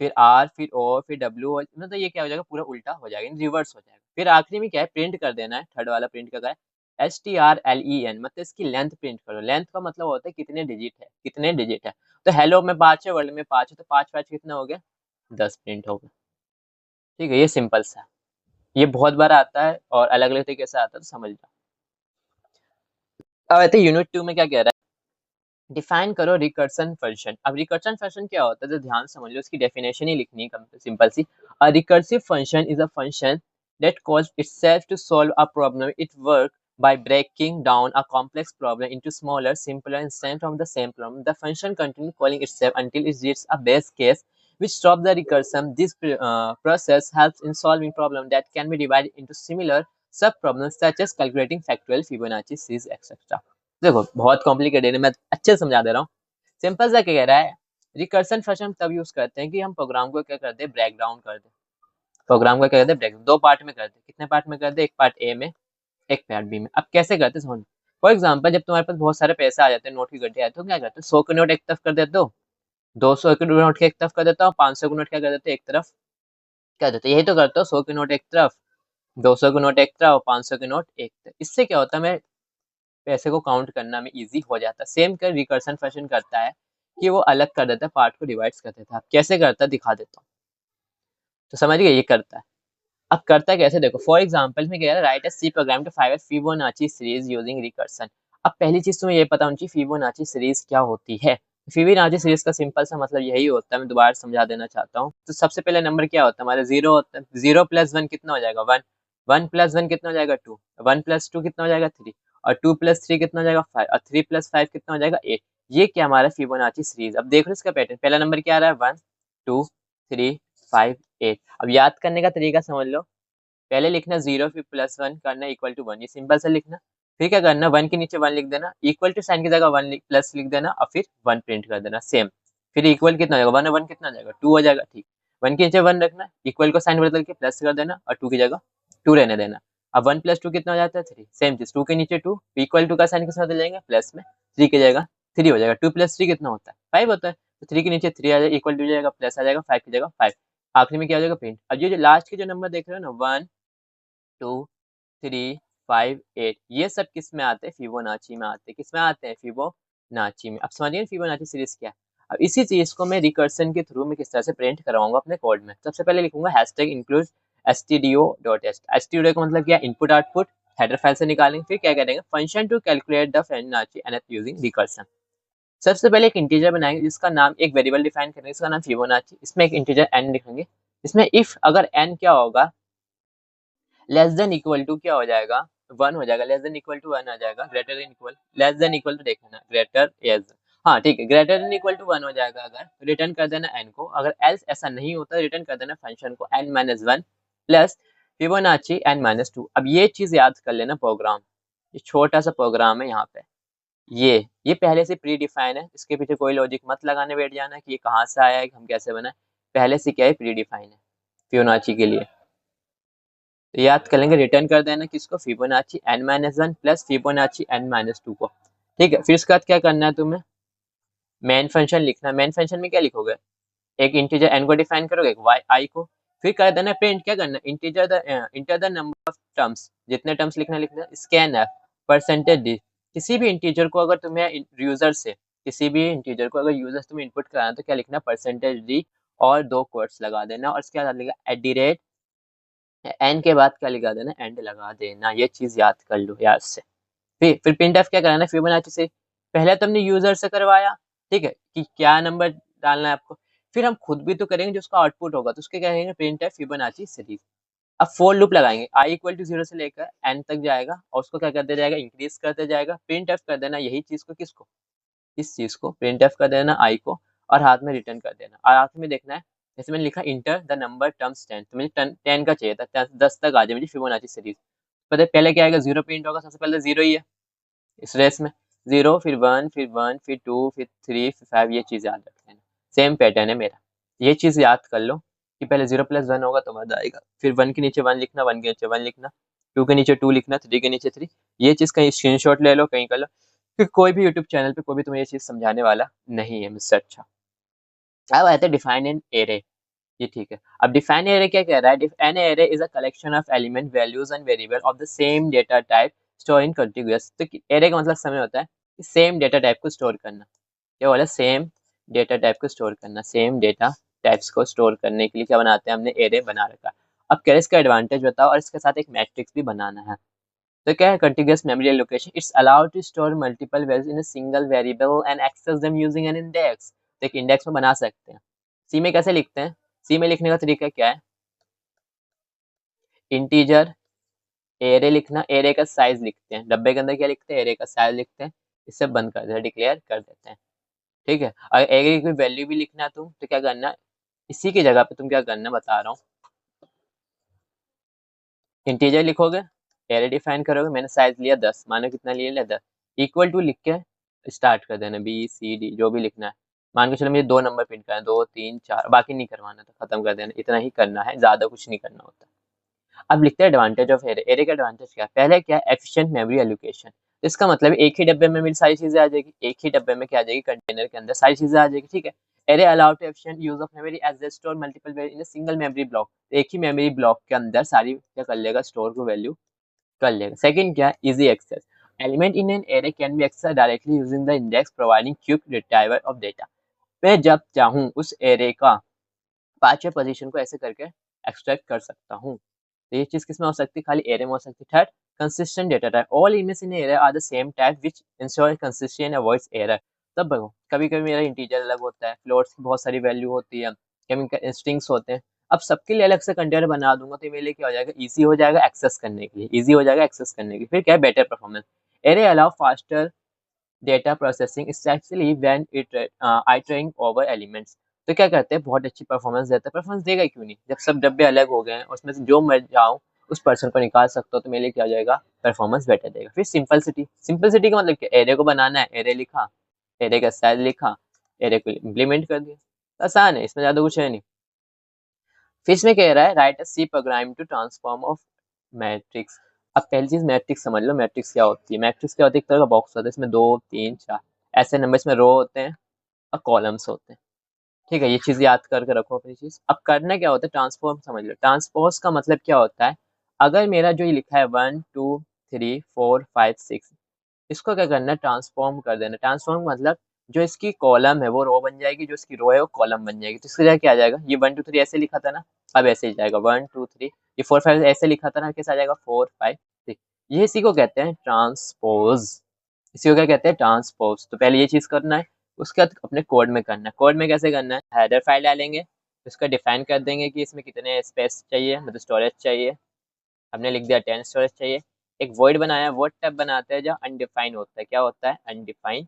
फिर आर, फिर ओ, फिर डब्ल्यू, मतलब ये क्या हो जाएगा? पूरा उल्टा हो जाएगा, रिवर्स हो जाएगा। फिर आखिरी में क्या है? प्रिंट कर देना है। थर्ड वाला प्रिंट का है STRLEN, मतलब इसकी लेंथ प्रिंट करो। लेंथ का मतलब होता है कितने डिजिट है, कितने डिजिट है। तो हेलो में 5 है, वर्ल्ड में 5 है, तो 5 5 कितना हो गया? 10 प्रिंट हो गया। ठीक है, ये सिंपल सा है। ये बहुत बार आता है और अलग अलग तरीके से आता है, तो समझ जाओ। अब आते यूनिट 2 में क्या कह रहा है, डिफाइन करो रिकर्सन फंक्शन। अब रिकर्सन फंक्शन क्या होता है, तो ध्यान समझ लो, इसकी डेफिनेशन ही लिखनी है सिंपल सी। A recursive function is a function that calls itself to solve a problem. It works by breaking down a complex problem into smaller, simpler instances of the same problem. The function continues calling itself until it reaches a base case which stops the recursion. This process helps in solving problems that can be divided into similar sub-problems such as calculating factorial, Fibonacci series, etc. देखो बहुत complicated है, मैं अच्छे से समझा दे रहा हूँ। Simple सा क्या कह रहा है, रिकर्सन फंक्शन तब यूज करते हैं कि हम प्रोग्राम को क्या करते हैं, ब्रेक डाउन कर दे। प्रोग्राम को क्या करते हैं, ब्रेक, दो पार्ट में करते हैं। कितने पार्ट में करते हैं? एक पार्ट ए में, एक पार्ट बी में। अब कैसे करते हैं समझ। फॉर एग्जाम्पल, जब तुम्हारे पास बहुत सारे पैसे आ जाते हैं, नोट की गड्डी आते, तो क्या करते हो? 100 के नोट एक तरफ कर देते हो, 200 के नोट के एक तरफ कर देता हूँ, 500 के नोट क्या कर देते हो, एक तरफ कर देते हो। यही तो करते हो, 100 के नोट एक तरफ, 200 के नोट एक तरफ, 500 के नोट एक तरफ। इससे क्या होता है, मैं पैसे को काउंट करना में इजी हो जाता है। सेम कर रिकर्सन फंक्शन करता है कि वो अलग कर देता है, पार्ट को डिवाइड कर देता है। कैसे करता है दिखा देता हूँ, तो समझ गए ये करता है। अब करता कैसे देखो, फॉर एग्जांपल में कह रहा है write a C program to find Fibonacci series using recursion. अब पहली चीज तुम्हें ये पता होनी चाहिए फिबोनाची सीरीज क्या होती है। फिबोनाची सीरीज का सिंपल सा मतलब यही होता है, मैं दोबारा समझा देना चाहता हूँ। तो सबसे पहले नंबर क्या होता है हमारा? 0 होता है। 0 प्लस 1 कितना हो जाएगा? 1। 1 प्लस 1 कितना हो जाएगा? 2। 1 प्लस 2 कितना हो जाएगा? 3। और 2 प्लस 3 कितना हो जाएगा? 5। और 3 प्लस 5 कितना हो जाएगा? 8। ये क्या हमारा फिबोनाची सीरीज। अब देख लो इसका पैटर्न, पहला नंबर क्या आ रहा है? 1 2 3 5 8। अब याद करने का तरीका समझ लो, पहले लिखना 0, फिर प्लस 1 करना इक्वल टू 1, ये सिंपल सा लिखना। फिर क्या करना, 1 के नीचे 1 लिख देना, इक्वल टू साइन की जगह 1 प्लस लिख देना, और फिर 1 प्रिंट कर देना सेम। फिर इक्वल कितना हो जाएगा? 1 और 1 कितना हो जाएगा? 2 हो जाएगा, ठीक। 1 के नीचे 1 रखना, इक्वल को साइन बदल के प्लस कर देना, और 2 की जगह 2 रहने देना। अब 1 प्लस 2 कितना हो जाता है? 3। सेम चीज, 2 के नीचे 2, इक्वल टू का साइन किस बदल जाएंगे? प्लस में, 3 की जगह 3 हो जाएगा। 2 प्लस 3 कितना होता है? 5 होता है। तो 3 के नीचे 3 आ जाएगा, इक्वल टू जाएगा, प्लस आ जाएगा, 5 की जगह 5। आखिरी में क्या हो जाएगा? प्रिंट। अब ये जो लास्ट के जो नंबर देख रहे हो ना, 1 2 3 5 8, ये सब किस में आते हैं? फिबोनाची में आते हैं। किस में आते हैं? फिबोनाची में। अब समझिए फिबोनाची सीरीज क्या है। अब इसी चीज को मैं रिकर्सन के थ्रू में किस तरह से प्रिंट करवाऊंगा अपने कोड में। सबसे पहले लिखूंगा हैशटैग इंक्लूड stdio.h। stdio का मतलब क्या? इनपुट आउटपुट, हेडर फाइल से निकालेंगे। फिर क्या करेंगे? Function to calculate the Fibonacci nth using recursion. सबसे पहले एक इंटीजर बनाएंगे जिसका नाम, एक वेरिएबल डिफाइन करेंगे इसका नाम फिबोनाची। इसमें एक इंटीजर n लिखेंगे। इसमें इफ अगर n क्या होगा, लेस देन इक्वल टू क्या हो जाएगा? 1 हो जाएगा। लेस देन इक्वल टू 1 आ जाएगा। Greater than equal, less than equal to देखना, ग्रेटर एज, हाँ ठीक है, ग्रेटर देन इक्वल टू 1 हो जाएगा। अगर रिटर्न कर देना n को, अगर एल्स ऐसा नहीं होता रिटर्न कर देना फंक्शन को n-1 प्लस फिबोनाची n-2। अब ये चीज याद कर लेना, प्रोग्राम, ये छोटा सा प्रोग्राम है यहाँ पे, ये पहले से प्री डिफाइन है। इसके पीछे कोई लॉजिक मत लगाने बैठ जाना कि ये कहाँ से आया है, हम कैसे बनाए। पहले से क्या है? प्री डिफाइन है फिबोनाची के लिए। तो याद कर लेंगे, रिटर्न कर देना किसको? Fibonacci n-1 plus Fibonacci n-2 को। ठीक है, फिर उसके बाद क्या करना है तुम्हें? मेन फंक्शन लिखना। मेन फंक्शन में क्या लिखोगे? एक इंटीजर n को डिफाइन करोगे, एक y I को। फिर कर देना प्रिंट, क्या करना? Enter the number of terms, जितने टर्म्स लिखना लिखना। Scan F percentage D. किसी भी इंटीजर को अगर तुम्हें यूजर से, किसी भी इंटीजर को अगर यूजर से तुम्हें इनपुट कराना तो क्या लिखना? परसेंटेज डी और 2 कोट्स लगा देना और उसके बाद लिखा @ एन के बाद क्या लगा देना, एंड लगा देना। ये चीज याद कर लो याद से। फिर प्रिंटफ क्या कराना, फिबोनाची से पहले तो हमने यूजर से करवाया, ठीक है, कि क्या नंबर डालना है आपको। फिर हम खुद भी तो करेंगे जो उसका आउटपुट होगा, तो उसके क्या कहेंगे, प्रिंटफ फिबोनाची सीरीज। अब फोर लूप लगाएंगे, i इक्वल टू 0 से लेकर n तक जाएगा और उसको क्या करते जाएगा, इंक्रीज करते जाएगा। प्रिंटफ कर देना यही चीज को, किसको, इस चीज को प्रिंटफ कर देना i को, और हाथ में रिटर्न कर देना। और हाथ में देखना है, जैसे मैंने लिखा इंटर द नंबर टर्म्स 10, तो मुझे 10 का चाहिए था, 10 तक आ जाए मुझे फिबोनाची सीरीज। पहले क्या आएगा, 0 प्रिंट होगा, सबसे पहले 0 ही है इस रेस में। 0 फिर 1 फिर 1 फिर 2 फिर 3 फिर 5, ये चीज याद रख लेना। सेम पैटर्न है मेरा, ये चीज याद कर लो कि पहले 0 + 1 होगा तो मजा आएगा। फिर 1 के नीचे 1 लिखना, 1 के नीचे 1 लिखना, 2 के नीचे 2 लिखना, 3 के नीचे 3। ये चीज कहीं स्क्रीनशॉट ले लो, कहीं कर लो, क्योंकि कोई भी यूट्यूब चैनल पे कोई भी तुम्हें ये चीज समझाने वाला नहीं है मुझसे अच्छा। अब आते हैं डिफाइन एन एरे। ये ठीक है। अब डिफाइन एरे क्या कह रहा है, an array is a collection of element values and variable of the same data type store in continuous. तो एरे का मतलब समय होता है सेम डेटा टाइप को स्टोर करना। क्या बोला, सेम डेटा टाइप को स्टोर करना। सेम डेटा टाइप्स को स्टोर करने के लिए क्या बनाते हैं, हमने एरे बना रखा। अब क्या इसका एडवांटेज बताओ, और इसके साथ एक मैट्रिक्स भी बनाना है। तो क्या है, continuous memory allocation, it's allowed to store multiple values in a single variable and access them using an index. तो एक इंडेक्स में बना सकते हैं। सी में कैसे लिखते हैं, सी में लिखने का तरीका क्या है, इंटीजर एरे लिखना, एरे का साइज लिखते हैं, डब्बे के अंदर क्या लिखते हैं, एरे का साइज लिखते हैं। इससे बंद कर देते हैं, डिक्लेयर कर देते हैं, ठीक है। अगर एरे की कोई वैल्यू भी लिखना है तुम, तो क्या करना, इसी की जगह पे तुम क्या करना बता रहा हूँ, इंटीजर लिखोगे, एरे डिफाइन करोगे, मैंने साइज लिया 10, मानो कितना लिया 10, इक्वल टू लिख के स्टार्ट कर देना, BCD जो भी लिखना है। मान के चलो मुझे 2 नंबर प्रिंट करना है, 2 3 4, बाकी नहीं करवाना, तो खत्म कर देना, इतना ही करना है, ज्यादा कुछ नहीं करना होता। अब लिखते हैं एडवांटेज ऑफ एरे। एरे का एडवांटेज क्या है, पहले क्या है, एफिशिएंट मेमोरी एलोकेशन। इसका मतलब एक ही डब्बे में मेरी सारी चीजें आ जाएगी, एक ही डब्बे में क्या आ जाएगी, कंटेनर के अंदर सारी चीजें आ जाएगी, ठीक है। Array allow to efficient use of memory as they store multiple value in a single memory block. एक ही मेमोरी ब्लॉक के अंदर सारी क्या कर लेगा, स्टोर को वैल्यू कर लेगा। सेकंड क्या है, easy access, element in an array can be access directly using the index providing quick retrieval of data. मैं जब चाहूँ उस एरे का 5वें पोजीशन को ऐसे करके एक्सट्रैक्ट कर सकता हूँ। तो ये चीज किसमें हो सकती है, खाली एरे में हो सकती है। Third, consistent data type, all image in array are the same type which ensure consistent and avoids error. तब देखो, कभी कभी मेरा इंटीजर अलग होता है, फ्लोट्स की बहुत सारी वैल्यू होती है, कभी स्ट्रिंग्स होते हैं। अब सबके लिए अलग से कंटेनर बना दूंगा तो मेरे लिए क्या हो जाएगा, इजी हो जाएगा एक्सेस करने के लिए, इजी हो जाएगा एक्सेस करने के लिए। फिर क्या है, better performance, array allow faster data processing specially when it iterating over elements. तो क्या करते हैं, बहुत अच्छी परफॉर्मेंस देता है। परफॉर्मेंस देगा क्यों नहीं, जब सब डब्बे अलग हो गए हैं, उसमें से जो मैं जाऊँ उस पर्सन को निकाल सकता हो, तो मेरे लिए क्या हो जाएगा, परफॉर्मेंस बेटर देगा। फिर सिंपलिसिटी, सिंपलिसिटी का मतलब क्या, एरे को बनाना है, एरे लिखा, एरे का साइज लिखा, एरे को इम्प्लीमेंट कर दिया, आसान है, इसमें ज्यादा कुछ है नहीं। फिर इसमें कह रहा है write a C program to transform of matrix. अब पहली चीज मैट्रिक्स समझ लो, मैट्रिक्स क्या होती है। मैट्रिक्स क्या होती है, एक तरह का बॉक्स होता है, इसमें 2 3 4 ऐसे नंबर, इसमें रो होते हैं और कॉलम्स होते हैं, ठीक है। ये चीज याद करके रखो अपनी चीज। अब करना क्या होता है, ट्रांसफॉर्म समझ लो। ट्रांसपोज का मतलब क्या होता है, अगर मेरा जो ये लिखा है 1 2 3 4 5 6, इसको क्या करना है, ट्रांसफॉर्म कर देना। ट्रांसफॉर्म मतलब जो इसकी कॉलम है वो रो बन जाएगी, जो इसकी रो है वो कॉलम बन जाएगी। तो इसकी जगह क्या आ जाएगा, ये 1 2 3 ऐसे लिखा था ना, अब ऐसे ही जाएगा 1 2 3। ये 4 5 ऐसे लिखा था ना, कैसे आ जाएगा 4 5 6। ये इसी को कहते हैं ट्रांसपोज, इसी को क्या कहते हैं, ट्रांसपोज। तो पहले ये चीज करना है, उसके बाद अपने कोड में करना है। कोड में कैसे करना है, हेडर फाइल डालेंगे, उसका डिफाइन कर देंगे कि इसमें कितने स्पेस चाहिए, मतलब स्टोरेज चाहिए। हमने लिख दिया 10 स्टोरेज चाहिए। एक वॉइड बनाया, वॉइड टैब बनाते हैं जहाँ अनडिफाइन होता है। क्या होता है, अनडिफाइन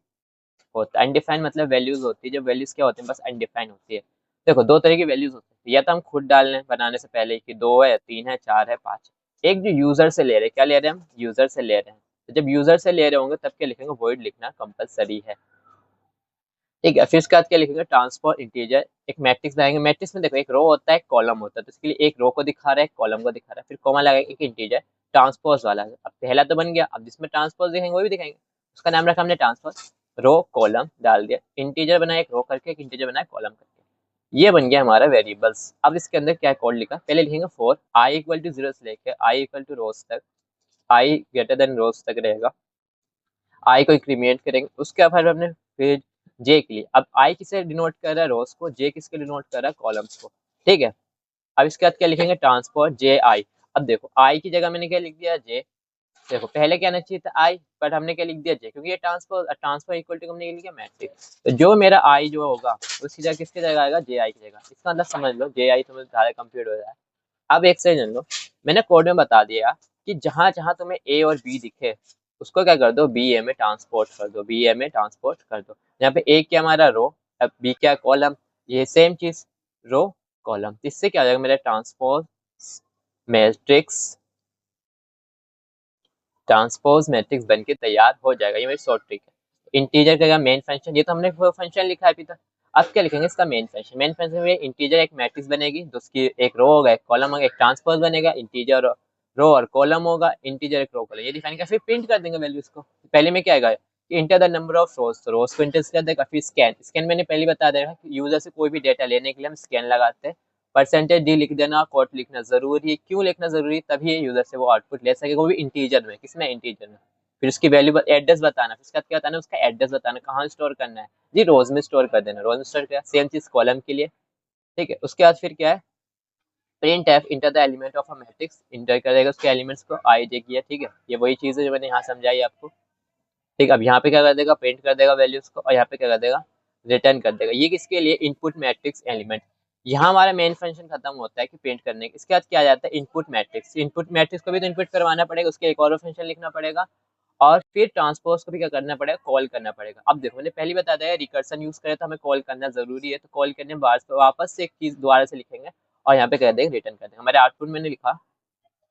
होता है। अनडिफाइन मतलब वैल्यूज होती है, जब वैल्यूज क्या होती है, बस अनडिफाइन होती है। देखो, 2 तरह की वैल्यूज होती है, या तो हम खुद डाल लें बनाने से पहले कि 2 है 3 है 4 है 5। एक जो यूजर से ले रहे हैं, क्या ले रहे हैं हम, यूजर से ले रहे हैं। तो जब यूजर से ले रहे होंगे तब क्या लिखेंगे, वॉइड लिखना कंपलसरी है, ठीक है। फिर इसके बाद क्या लिखेंगे, ट्रांसफर इंटीजर। एक मैट्रिक्स बनाएंगे, मैट्रिक्स में देखो एक रो होता है, एक कॉलम होता है, तो इसके लिए एक रो को दिखा रहा है, एक कॉलम को दिखा रहा है, फिर कॉमा लगाएंगे, एक इंटीजर ट्रांसपोज वाला है। अब पहला तो बन गया, अब जिसमें ट्रांसपोज दिखेंगे वो भी दिखाएंगे, उसका नाम रखा हमने ट्रांसफर। रो कॉलम डाल दिया, इंटीजर बनाया एक रो करके, एक इंटीजर बनाया कॉलम करके, ये बन गया हमारा वेरिएबल्स। अब इसके अंदर क्या कोड लिखा, पहले लिखेंगे फॉर आई इक्वल टू 0 से लेकर आई इक्वल टू रोज तक, आई ग्रेटर देन रोज तक रहेगा, आई को इंक्रीमेंट करेंगे। उसके बाद हमने फिर जे के लिए। अब आई किसे डिनोट कर रहा है, रोज को, जे किसके डिनोट कर रहा है, कॉलम्स को। ठीक है, अब इसके बाद क्या लिखेंगे, ट्रांसपोज जे आई। अब देखो आई की जगह मैंने क्या लिख दिया, जे। देखो पहले क्या आना चाहिए था, आई, बट हमने क्या लिख दिया, जे, क्योंकि ये ट्रांसफर इक्वल टू हमने लिख दिया मैट्रिक्स। तो जो मेरा आई जो होगा उसकी जगह किसकी जगह आएगा, जे आई की जगह। इसका मतलब समझ लो, जे आई तुम्हें सारा कंप्लीट हो जाए। अब एक से जान लो, मैंने कोड में बता दिया कि जहां जहां तुम्हें ए और बी दिखे उसको क्या कर दो, बी ए में ट्रांसपोर्ट कर दो, बी ए में ट्रांसपोर्ट कर दो। यहाँ पे ए क्या हमारा रो, अब बी क्या कॉलम, ये सेम चीज, रो कॉलम। इससे क्या हो जाएगा, मेरा ट्रांसपोज मैट्रिक्स, ट्रांसपोज मैट्रिक्स बन के तैयार हो जाएगा। ये मेरी शॉर्ट ट्रिक है। इंटीजर का मेन फंक्शन, ये तो हमने फंक्शन लिखा है अभी तक। अब क्या लिखेंगे इसका मेन फंक्शन, मेन फंक्शन में इंटीजर एक मैट्रिक्स बनेगी, तो उसकी एक रो होगा, एक कॉलम होगा, एक ट्रांसपोज बनेगा, इंटीजर रो और कॉलम होगा, इंटीजर एक रो कॉलम, ये डिफाइन कर फिर प्रिंट कर देंगे वैल्यूज को। पहले में क्या आएगा कि इंटर द नंबर ऑफ रोज, तो रोज को इंटर कर देगा, फिर स्कैन, स्कैन मैंने पहले बता दिया कि यूजर से कोई भी डेटा लेने के लिए हम स्कैन लगाते हैं। परसेंटेज डी लिख देना, कोट लिखना जरूरी है, क्यों लिखना जरूरी है, तभी यूजर से वो आउटपुट ले सकेगा, वो भी इंटीजर में, किसमें, इंटीजर में। फिर उसकी वैल्यू एड्रेस बताना, फिर उसका क्या बताना, उसका एड्रेस बताना, कहाँ स्टोर करना है जी, रोज में स्टोर कर देना, रोज में स्टोर किया, सेम चीज कॉलम के लिए। ठीक है, उसके बाद फिर क्या है, print F enter the element of a matrix, inter करेगा उसके एलिमेंट्स को, आई जे किया। ठीक है, ये वही चीज है जो मैंने यहाँ समझाई आपको। ठीक, अब यहाँ पे क्या कर देगा, प्रिंट कर देगा वैल्यूज को, और यहाँ पे क्या कर देगा, रिटर्न कर देगा। ये किसके लिए, इनपुट मैट्रिक्स एलिमेंट। यहाँ हमारा मेन फंक्शन खत्म होता है कि प्रिंट करने के। इसके बाद क्या आ जाता है, इनपुट मैट्रिक्स। इनपुट मैट्रिक्स को भी तो इनपुट करवाना पड़ेगा, उसके एक और फंक्शन लिखना पड़ेगा, और फिर ट्रांसपोज को भी क्या करना पड़ेगा, कॉल करना पड़ेगा। अब देखो मैंने पहले बता दिया रिकर्सन यूज करे तो हमें कॉल करना जरूरी है, तो कॉल करने वापस से एक चीज दोबारा से लिखेंगे, और यहाँ पे कह देंगे रिटर्न कर देंगे। हमारे आउटपुट मैंने लिखा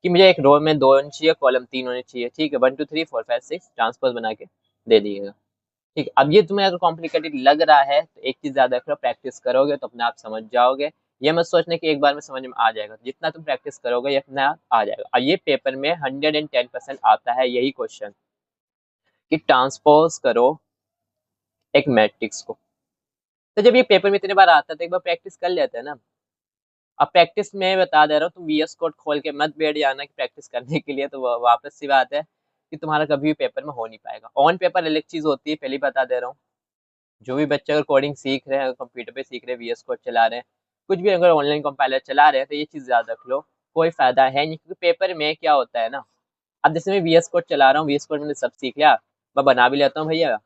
कि मुझे एक रो में 2 होनी चाहिए, कॉलम 3 होने चाहिए। ठीक है, 1 2 3 4 5 6 ट्रांसपोज बना के दे दिएगा। ठीक है, अब ये तुम्हें अगर कॉम्प्लिकेटेड लग रहा है तो एक चीज ज्यादा करो, प्रैक्टिस करोगे तो अपने आप समझ जाओगे। ये मत सोचने कि एक बार में समझ में आ जाएगा, जितना तुम प्रैक्टिस करोगे ये अपने आप आ जाएगा। और ये पेपर में 110% आता है यही क्वेश्चन, कि ट्रांसपोज करो एक मैट्रिक्स को। तो जब ये पेपर में इतने बार आता है तो एक बार प्रैक्टिस कर लेते हैं ना। अब प्रैक्टिस में बता दे रहा हूँ, तुम वीएस कोड खोल के मत बैठ जाना कि प्रैक्टिस करने के लिए, तो वापस सी बात है कि तुम्हारा कभी भी पेपर में हो नहीं पाएगा। ऑन पेपर अलग चीज होती है, पहले बता दे रहा हूँ। जो भी बच्चे अगर कोडिंग सीख रहे हैं, कंप्यूटर पे सीख रहे हैं, वीएस कोड चला रहे हैं, कुछ भी अगर ऑनलाइन कंपाइलर चला रहे हैं, तो ये चीज याद रख लो, कोई फायदा है नहीं, क्योंकि पेपर में क्या होता है ना। अब जैसे मैं वीएस कोड चला रहा हूँ, वीएस कोड मैंने सब सीख लिया, मैं बना भी लेता हूँ भैया,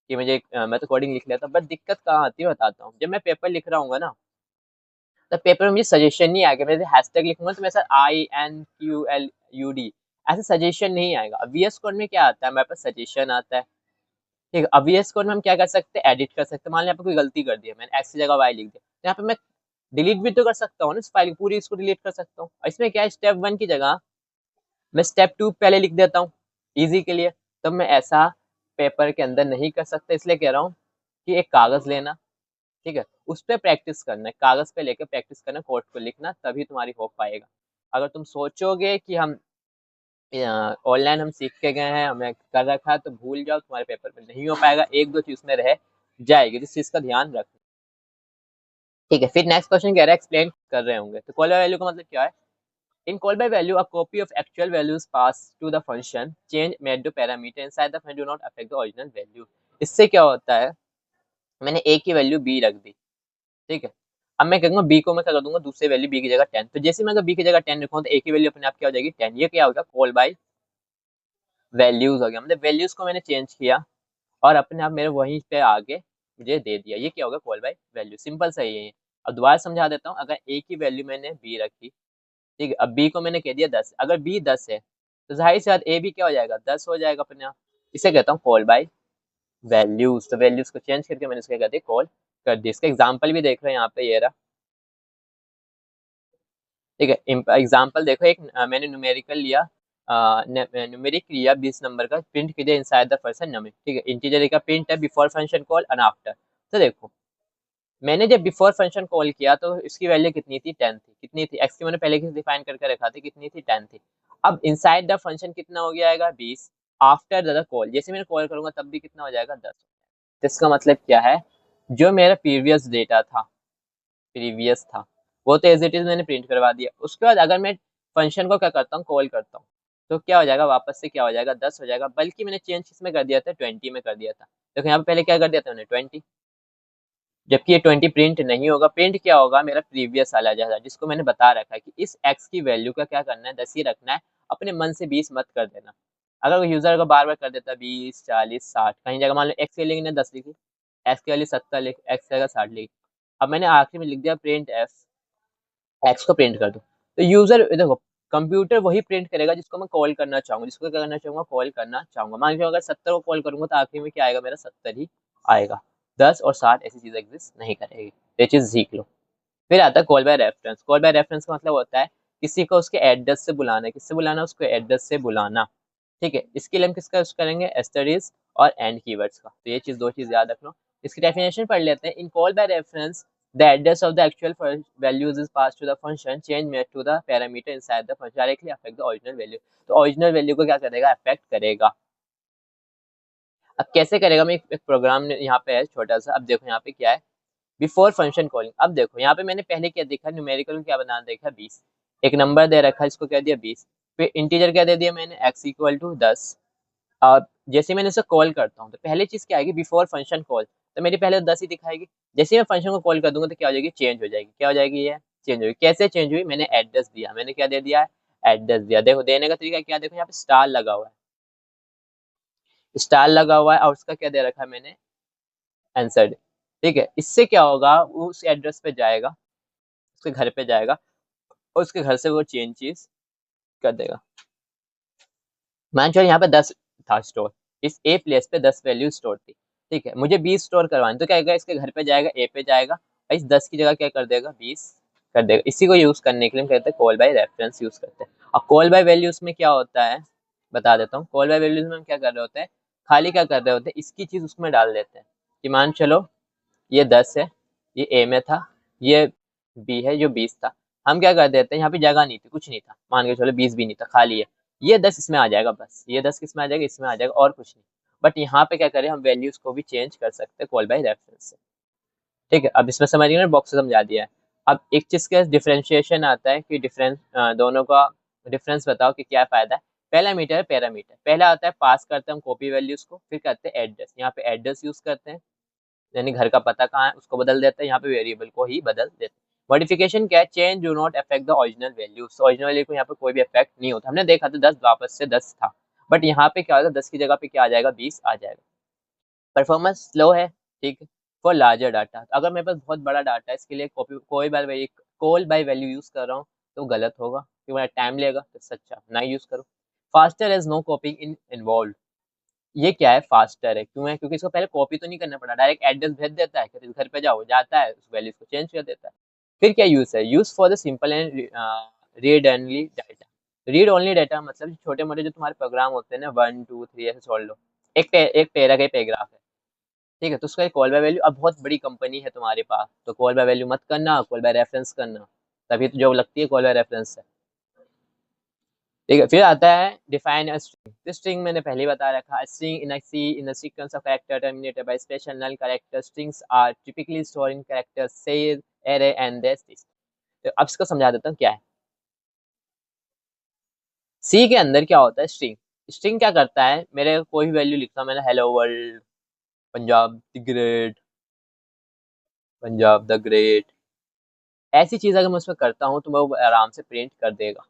कि मुझे मैं तो कोडिंग लिख लेता हूँ, बट दिक्कत कहाँ आती है बताता हूँ। जब मैं पेपर लिख रहा हूँ ना, तो पेपर में मुझे सजेशन नहीं आएगा, मैं हैशटैग लिखूंगा तो मेरे साथ INQLUD, ऐसे सजेशन नहीं आएगा। अब वीएस कोड में क्या आता है, हमारे पास सजेशन आता है। ठीक है, अब वीएस कोड में हम क्या कर सकते हैं, एडिट कर सकते हैं। मान लो यहाँ पे कोई गलती कर दी है, मैंने एक्स की जगह वाई लिख दिया, तो यहाँ पे मैं डिलीट भी तो कर सकता हूँ ना, इस फाइल पूरी इसको डिलीट कर सकता हूँ। और इसमें क्या है, स्टेप 1 की जगह मैं स्टेप 2 पहले लिख देता हूँ, इजी के लिए। तो मैं ऐसा पेपर के अंदर नहीं कर सकता, इसलिए कह रहा हूँ कि एक कागज लेना, ठीक है, उस पर प्रैक्टिस करना है, कागज पे लेकर प्रैक्टिस करना, कोड को लिखना, तभी तुम्हारी हो पाएगा। अगर तुम सोचोगे कि हम ऑनलाइन हम सीख के गए हैं, हमें कर रखा है, तो भूल जाओ, तुम्हारे पेपर में नहीं हो पाएगा, एक दो चीज में रह जाएगी, तो इस चीज का ध्यान रखना। ठीक है, फिर नेक्स्ट क्वेश्चन कह रहा है, एक्सप्लेन कर रहे होंगे, तो कॉल बाय वैल्यू का मतलब क्या है। इन call by value, a copy of actual values passed to the function, change made to parameter inside the function do not affect the original value। इससे क्या होता है, मैंने a की वैल्यू b रख दी, ठीक है, अब मैं कहूंगा b को मैं क्या कर दूंगा, दूसरी वैल्यू b की जगह 10। तो जैसे मैं अगर b की जगह 10 रखूंगा तो a की वैल्यू अपने आप क्या हो जाएगी, 10। ये क्या होगा, कॉल बाय वैल्यूज हो गया, मतलब वैल्यूज को मैंने चेंज किया और अपने आप मेरे वहीं पे आगे मुझे दे दिया, ये क्या होगा, कॉल बाय वैल्यू। सिंपल सा ही है ये। अब दोबारा समझा देता हूँ, अगर a की वैल्यू मैंने b रखी, ठीक है, अब बी को मैंने कह दिया 10, अगर बी 10 है तो जाहिर सी बात ए भी क्या हो जाएगा, 10 हो जाएगा अपने आप। इसे कहता हूँ कॉल बाय वैल्यूज। तो वैल्यूज को चेंज करके मैंने इसके कहते कॉल कर दिया। इसका एग्जांपल भी देख रहे हैं यहाँ पे, ये रहा, ठीक है। एग्जांपल देखो, एक मैंने न्यूमेरिकल लिया, न्यूमेरिक लिया 20 नंबर का, प्रिंट कीजिए इनसाइड द फंक्शन नंबर, ठीक है, इंटीजर का प्रिंट है before function call and after. तो देखो मैंने जब बिफोर फंक्शन कॉल किया तो इसकी वैल्यू कितनी थी, 10 थी। कितनी थी, एक्स की मैंने पहले की डिफाइन करके रखा था, कितनी थी, 10 थी। अब इनसाइड द फंक्शन कितना हो गया आएगा, 20। आफ्टर द कॉल, जैसे मैंने कॉल करूंगा तब भी कितना हो जाएगा, 10। तो इसका मतलब क्या है, जो मेरा प्रीवियस डेटा था, प्रीवियस था, वो तो एज इट इज मैंने प्रिंट करवा दिया। उसके बाद अगर मैं फंक्शन को क्या करता हूँ, कॉल करता हूँ, तो क्या हो जाएगा, वापस से क्या हो जाएगा, 10 हो जाएगा। बल्कि मैंने चेंज किसमें कर दिया था, 20 में कर दिया था। देखो यहाँ पे पहले क्या कर दिया था मैंने, 20। जबकि ये 20 प्रिंट नहीं होगा। प्रिंट क्या होगा, मेरा प्रीवियस वाला जैसा, जिसको मैंने बता रखा है कि इस x की वैल्यू का क्या करना है, 10 ही रखना है, अपने मन से 20 मत कर देना। अगर यूजर को बार बार कर देता 20 40 60, कहीं जगह मान लो x के लिए ने 10 लिखी, x के लिए 70 लिख, x की जगह 60 लिखी, अब मैंने आखिर में लिख दिया प्रिंट f, x को प्रिंट कर दो, तो यूजर देखो कंप्यूटर वही प्रिंट करेगा जिसको मैं कॉल करना चाहूंगा, जिसको क्या करना चाहूंगा, कॉल करना चाहूंगा। मान लीजिए अगर 70 को कॉल करूंगा तो आखिर में क्या आएगा, मेरा 70 ही आएगा। 10 और 60 ऐसी चीज एग्जिस्ट नहीं करेगी, ये चीज सीख लो। फिर आता है call by reference. Call by reference का मतलब होता है किसी को उसके एड्रेस से बुलाना है। किससे बुलाना, उसको एड्रेस से बुलाना। ठीक है, इसके लिए हम किसका यूज करेंगे, एस्टरीज और एंड कीवर्ड्स का। तो ये चीज, दो चीज याद रख लो। इसकी डेफिनेशन पढ़ लेते हैं। In call by reference the address of the actual values is passed to the function change made to the parameter inside the function directly affect the original value। तो ओरिजिनल वैल्यू को क्या करेगा, affect करेगा। अब कैसे करेगा, मैं एक प्रोग्राम यहाँ पे है छोटा सा। अब देखो यहाँ पे क्या है, बिफोर फंक्शन कॉलिंग। अब देखो यहाँ पे मैंने पहले क्या देखा, न्यूमेरिकल क्या बना देखा, 20। एक नंबर दे रखा है, इसको कह दिया 20। फिर इंटीजर क्या दे दिया मैंने, x इक्वल टू 10। अब जैसे मैंने इसे कॉल करता हूँ तो पहली चीज क्या आएगी, बिफोर फंक्शन कॉल, तो मेरी पहले 10 ही दिखाएगी। जैसे ही मैं फंक्शन को कॉल कर दूंगा तो क्या हो जाएगी, चेंज हो जाएगी। क्या हो जाएगी, ये चेंज होगी। कैसे चेंज हुई, मैंने एड्रेस दिया। मैंने क्या दे दिया, एड्रेस दिया। देखो देने का तरीका क्या, देखो यहाँ पे स्टार लगा हुआ है, स्टार लगा हुआ है, और उसका क्या दे रखा है मैंने, आंसर। ठीक है, इससे क्या होगा, वो उस एड्रेस पे जाएगा, उसके घर पे जाएगा, और उसके घर से वो चेंज चीज कर देगा। मान चलो यहाँ पे 10 था स्टोर, इस ए प्लेस पे 10 वैल्यू स्टोर थी। ठीक है, मुझे 20 स्टोर करवानी, तो क्या करेगा, इसके घर पे जाएगा, ए पे जाएगा, और इस 10 की जगह क्या कर देगा, 20 कर देगा। इसी को यूज करने के लिए हम कहते हैं कॉल बाय रेफरेंस यूज करते हैं। और कॉल बाय वैल्यूज में क्या होता है, बता देता हूँ। कॉल बाय वैल्यूज में हम क्या कर रहे होते हैं, खाली क्या कर रहे होते हैं, इसकी चीज उसमें डाल देते हैं। कि मान चलो ये 10 है, ये ए में था, ये बी है जो 20 था। हम क्या कर देते हैं, यहाँ पे जगह नहीं थी, कुछ नहीं था, मान के चलो 20 भी नहीं था, खाली है। ये 10 इसमें आ जाएगा, बस ये 10 किसमें आ जाएगा, इसमें आ जाएगा, और कुछ नहीं। बट यहाँ पे क्या करें, हम वैल्यूज को भी चेंज कर सकते हैं कॉल बाय रेफरेंस से। ठीक है, अब इसमें समझिए ना, बॉक्स समझा दिया है। अब एक चीज का डिफरेंशिएशन आता है कि डिफरेंस, दोनों का डिफरेंस बताओ कि क्या फायदा है। पहला मीटर है पैरामीटर। पहला आता है पास करते हैं हम कॉपी वैल्यूज को, फिर करते हैं एड्रेस। यहाँ पे एड्रेस यूज करते हैं, यानी घर का पता कहाँ है उसको बदल देते हैं, यहाँ पे वेरिएबल को ही बदल देते हैं। मॉडिफिकेशन क्या है, change do not affect the original value. Original value को यहाँ पे कोई भी अफेक्ट नहीं होता। हमने देखा था 10 वापस से 10 था, बट यहाँ पे क्या होगा, 10 की जगह पे क्या आ जाएगा, 20 आ जाएगा। परफॉर्मेंस स्लो है, ठीक है, फॉर लार्जर डाटा। अगर मेरे पास बहुत बड़ा डाटा है, इसके लिए कॉपी कोई बार कॉल बाय वैल्यू यूज कर रहा हूँ तो गलत होगा, क्योंकि मेरा टाइम लेगा, तो सच्चा ना यूज करो। फास्टर एज नो कॉपिंग इन इन्वॉल्व। ये क्या है, फास्टर है, क्यों है, क्योंकि इसको पहले कॉपी तो नहीं करना पड़ा, डायरेक्ट एड्रेस भेज देता है कि घर पे जाओ, जाता है, उस वैल्यूज को चेंज कर देता है। फिर क्या यूज है, use for the simple and read only data. Read only data मतलब छोटे मोटे जो तुम्हारे प्रोग्राम होते हैं ना, 1 2 3 ऐसे छोड़ लो, एक पैरा का पैराग्राफ है, ठीक है, तो उसका कॉल बाय वैल्यू। अब बहुत बड़ी कंपनी है तुम्हारे पास, तो कॉल बाय वैल्यू मत करना, कॉल बाय रेफरेंस करना, तभी तो जॉब लगती है कॉल बाय रेफरेंस से। ठीक है, फिर आता है डिफाइन अ स्ट्रिंग। स्ट्रिंग मैंने पहले ही बता रखा, string in a sequence of character terminated by special null character. Strings are typically stored in character से एरे एंड दिस। तो अब इसको समझा देता हूँ क्या है। सी के अंदर क्या होता है, स्ट्रिंग। स्ट्रिंग क्या करता है, मेरे कोई भी वैल्यू लिखता हूं मैंने, hello world, Punjab the great, Punjab the great, ऐसी चीज अगर मैं उसमें करता हूँ तो वो आराम से प्रिंट कर देगा।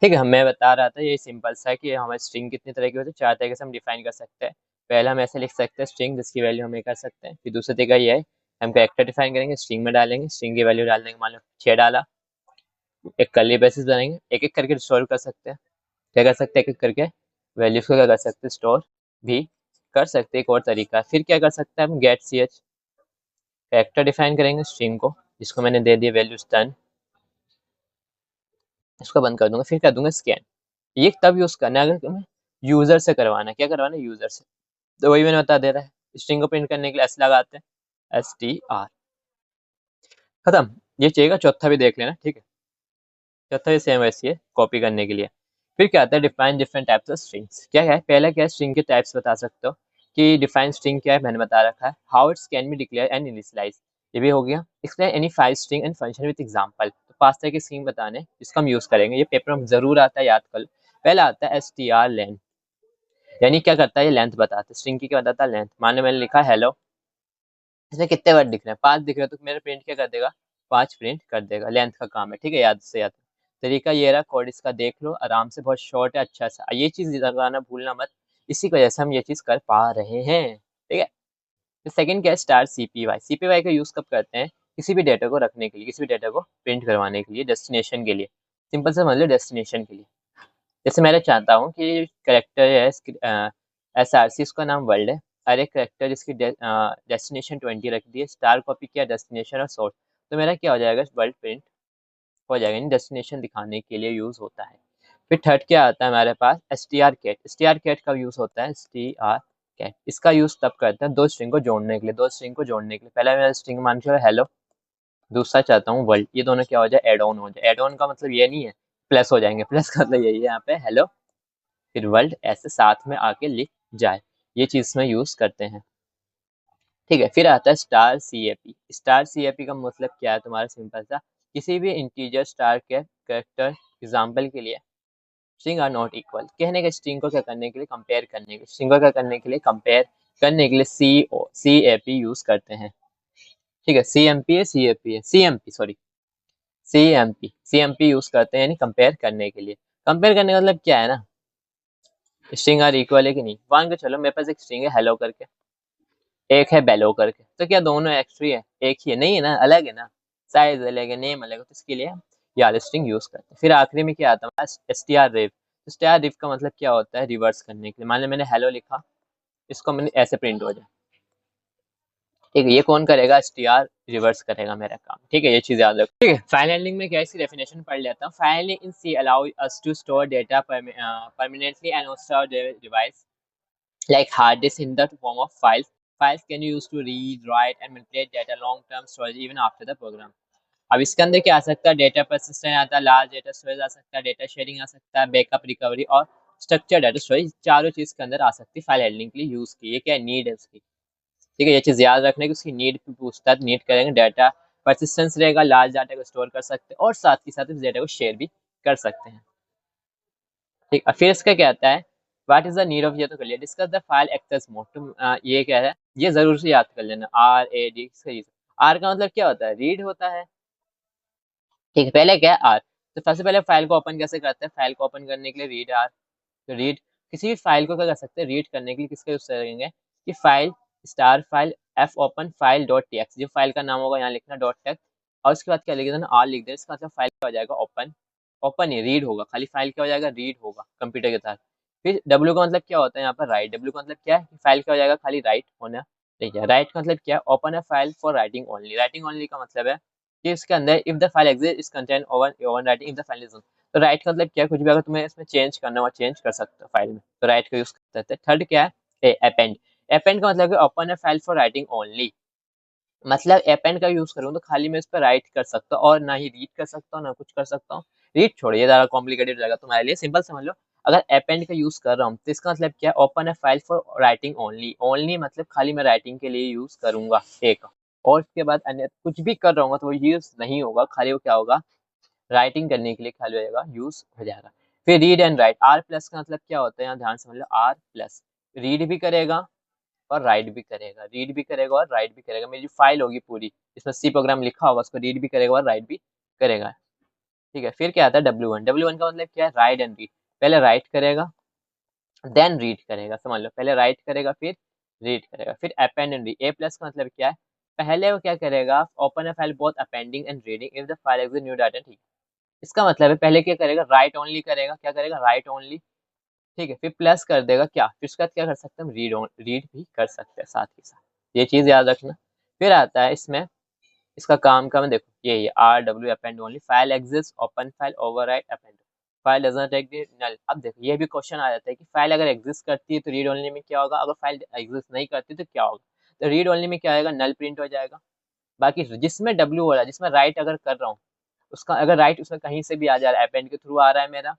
ठीक है, मैं बता रहा था ये सिंपल सा है कि हमें स्ट्रिंग कितनी तरह की होती है, 4 तरीके से हम डिफाइन कर सकते हैं। पहला हम ऐसे लिख सकते हैं स्ट्रिंग, जिसकी वैल्यू हम ये कर सकते हैं। फिर दूसरा तरीका ये है, हम कैरेक्टर डिफाइन करेंगे, स्ट्रिंग में डालेंगे, स्ट्रिंग की वैल्यू डाल देंगे, मान लो 6 डाला, एक कर्ली ब्रेसेस बनाएंगे, एक एक करके स्टोर कर सकते हैं। क्या कर सकते हैं, एक एक करके वैल्यूज को क्या कर सकते हैं, स्टोर भी कर सकते हैं। एक और तरीका है, फिर क्या कर सकते हैं हम, get C H, character define करेंगे स्ट्रिंग को, जिसको मैंने दे दिया वैल्यूज 10, इसको बंद कर दूंगा, फिर कर दूंगा स्कैन। ये तब यूज करना है अगर तुम्हें यूजर से करवाना है। क्या करवाना है, यूजर से। तो वही मैंने बता दे रहा है, स्ट्रिंग को प्रिंट करने के लिए एस लगाते हैं, STR, खत्म। ये चाहिएगा, चौथा भी देख लेना, ठीक है। चौथा भी सेम वैसी है, कॉपी करने के लिए। फिर क्या आता है, define different types of strings. क्या है, पहला क्या है, स्ट्रिंग के टाइप्स बता सकते हो कि डिफाइन स्ट्रिंग क्या है, मैंने बता रखा है। How it's can be declare and initialise, ये भी हो गया। Explain any 5 string and function with example. तो 5 तरह के स्ट्रिंग बताने, इसको हम यूज करेंगे, ये पेपर में जरूर आता है, याद कर लो। पहला आता है STR लेंथ, यानी क्या करता है, ये लेंथ बताता है, स्ट्रिंग की क्या बताता है, लेंथ। मान लो मैंने लिखा हेलो, इसमें कितने वर्ड दिख रहे हैं, 5 दिख रहे हैं, तो मेरा प्रिंट क्या कर देगा, 5 प्रिंट कर देगा। लेंथ का काम है, ठीक है, याद से याद। तरीका ये रहा, कोड इसका देख लो आराम से, बहुत शॉर्ट है, अच्छा सा। ये चीज लगाना भूलना मत, इसी की वजह से हम ये चीज कर पा रहे हैं, ठीक है। तो सेकंड क्या है, स्टार सीपीवाई। सीपीवाई का यूज कब करते हैं, किसी भी डेटा को रखने के लिए, किसी भी डेटा को प्रिंट करवाने के लिए, डेस्टिनेशन के लिए। सिंपल से मतलब डेस्टिनेशन के लिए। जैसे मैं चाहता हूँ कि करेक्टर है एस आर सी, उसका नाम वर्ल्ड है, हर एक करेक्टर जिसकी डेस्टिनेशन 20 रख दी है, स्टार कॉपी किया डेस्टिनेशन और सोर्ट, तो मेरा क्या हो जाएगा, वर्ल्ड प्रिंट हो जाएगा, यानी डेस्टिनेशन दिखाने के लिए यूज होता है। फिर थर्ड क्या आता है हमारे पास, S T R cat. S T R cat का यूज होता है, एस टी आर कैट, इसका यूज तब करते हैं दो स्ट्रिंग को जोड़ने के लिए, दो स्ट्रिंग को जोड़ने के लिए। पहला मेरा स्ट्रिंग मान के हेलो, दूसरा चाहता हूँ वर्ल्ड, ये दोनों क्या हो जाए, एड ऑन हो जाए। एड ऑन का मतलब ये नहीं है प्लस हो जाएंगे, प्लस का मतलब यही है यहाँ पे हेलो फिर वर्ल्ड ऐसे साथ में आके लिख जाए, ये चीज में यूज करते हैं, ठीक है। फिर आता है star C A P. Star C A P का मतलब क्या है तुम्हारा, सिंपल सा, किसी भी इंटीजर स्टार के कैरेक्टर, एग्जाम्पल के लिए स्ट्रिंग आर नॉट इक्वल, कहने के स्ट्रिंग को क्या करने के लिए, कंपेयर करने के, स्ट्रिंग को क्या करने के लिए, कंपेयर करने के लिए सी ए पी यूज करते हैं, ठीक है। सी एम पी है, सी ए पी है, C M P sorry, C M P use करते हैं, यानी कंपेयर करने के लिए। कंपेयर करने का मतलब क्या है ना, स्ट्रिंग आर इक्वल है कि नहीं, मान के चलो मेरे पास एक स्ट्रिंग है हेलो करके, एक है बेलो करके, तो क्या दोनों एक्स ही है, एक ही है, नहीं है ना, अलग है ना, साइज अलग है, नेम अलग है, तो इसके लिए हम ये वाले स्ट्रिंग यूज करते हैं। फिर आखिरी में क्या आता है, S T R rev. S T R rev का मतलब क्या होता है, रिवर्स करने के लिए। मान लो मैंने हेलो लिखा, इसको मैंने ऐसे प्रिंट हो जाए, ठीक है, ये कौन करेगा, एस टी आर रिवर्स करेगा मेरा काम, ठीक है, ये चीज याद रखो, ठीक है। फाइल हैंडलिंग में क्या है, इसकी डेफिनेशन पढ़ लेता हूँ। File handling in C allow us to store data permanently and on device like hard disk in the form of files. Files can be used to read, write and manipulate data long-term storage even after the program. अब इसके अंदर क्या आ सकता है, data persistent आता है, large data storage आ सकता है, डेटा शेयरिंग आ सकता है, बैकअप रिकवरी और स्ट्रक्चर डेटा स्टोरेज, चारों चीज के अंदर आ सकती है फाइल हैंडलिंग के लिए यूज की। ये क्या है, नीड है उसकी, ठीक है, ये चीज याद रखने की, उसकी नीड पे पूछता है, नीड करेंगे, डाटा परसिस्टेंस रहेगा, लार्ज डाटा को स्टोर कर सकते हैं और साथ ही साथ इस डेटा को शेयर भी कर सकते हैं, ठीक है। फिर इसका क्या आता है, what is the need of, ये तो कर लिया, discuss the file access mode. तुम ये क्या है, ये जरूर से याद कर लेना, आर ए डी। आर का मतलब क्या होता है, रीड होता है, ठीक है। पहले क्या है, आर, तो सबसे पहले फाइल को ओपन कैसे करते हैं, फाइल को ओपन करने के लिए रीड आर। तो रीड, किसी भी फाइल को क्या कर सकते हैं, रीड करने के लिए किसका यूज करेंगे, कि file star file F open file dot T x, जो फाइल का नाम होगा यहाँ लिखना डॉट टेक्स, और उसके बाद क्या लिख देना, आर लिख देना, इसका मतलब फाइल क्या हो जाएगा, ओपन। ओपन ही रीड होगा, खाली फाइल क्या हो जाएगा, रीड होगा कंप्यूटर के साथ। फिर डब्ल्यू का मतलब क्या होता है यहाँ पर, राइट। डब्ल्यू का मतलब क्या है, फाइल क्या हो जाएगा, खाली राइट होना, ठीक है। राइट का मतलब क्या है, open a file for writing only. Writing only का मतलब है कि इसके अंदर if the file exist is content oven oven writing, if the file is, तो राइट का मतलब क्या है, कुछ भी अगर तुम्हें इसमें चेंज करना हो चेंज कर सकते हो फाइल में, तो राइट का यूज करते हैं। थर्ड क्या है, अपेंड। अपेंड का मतलब है open a file for writing only, मतलब अपेंड का यूज करूँ तो खाली मैं इस पर राइट कर सकता हूँ और ना ही रीड कर सकता हूँ ना कुछ कर सकता हूँ। रीड छोड़िए, ज्यादा कॉम्प्लिकेटेड हो जाएगा तुम्हारे लिए, सिंपल समझ लो। अगर अपेंड का यूज कर रहा हूँ तो इसका मतलब क्या है, open a file for writing only. Only मतलब खाली मैं राइटिंग के लिए यूज करूंगा एक, और उसके बाद अन्य कुछ भी कर रहा हूँ तो वो यूज नहीं होगा, खाली वो क्या होगा, राइटिंग करने के लिए खाली हो जाएगा, यूज हो जाएगा। फिर read and write, R plus का मतलब क्या होता है, यहाँ ध्यान समझ लो, आर प्लस रीड भी करेगा और राइट भी करेगा, रीड भी करेगा और राइट भी करेगा। मेरी जो फाइल होगी पूरी, इसमें सी प्रोग्राम लिखा होगा, उसको रीड भी करेगा और राइट भी करेगा, ठीक है। फिर क्या आता है डब्ल्यू वन। डब्ल्यू वन का मतलब क्या है, राइट एंड रीड। पहले राइट करेगा देन रीड करेगा, समझ लो, पहले राइट करेगा फिर रीड करेगा। फिर append and read. A plus का मतलब क्या है, पहले वो क्या करेगा, open a file both appending and reading if the file exist new data, ठीक। इसका मतलब है पहले क्या करेगा, राइट ओनली करेगा, क्या करेगा, राइट ओनली, ठीक है। फिर प्लस कर देगा क्या, फिर उसके बाद क्या कर सकते हैं हम, रीड भी कर सकते हैं साथ ही साथ, ये चीज याद रखना। फिर आता है इसमें, इसका काम का मैं देखो ये R W append only, file exist open file overwrite append, file doesn't exist null. अब देखो ये भी क्वेश्चन आ जाता है कि फाइल अगर एग्जिस्ट करती है तो रीड ओनली में क्या होगा, अगर फाइल एग्जिस्ट नहीं करती तो क्या होगा, तो रीड ओनली में क्या आएगा, नल प्रिंट हो जाएगा। बाकी जिसमें डब्ल्यू हो रहा है, जिसमें राइट अगर कर रहा हूँ, उसका अगर राइट उसमें कहीं से भी आ जा रहा है, अपेंड के थ्रू आ रहा है मेरा,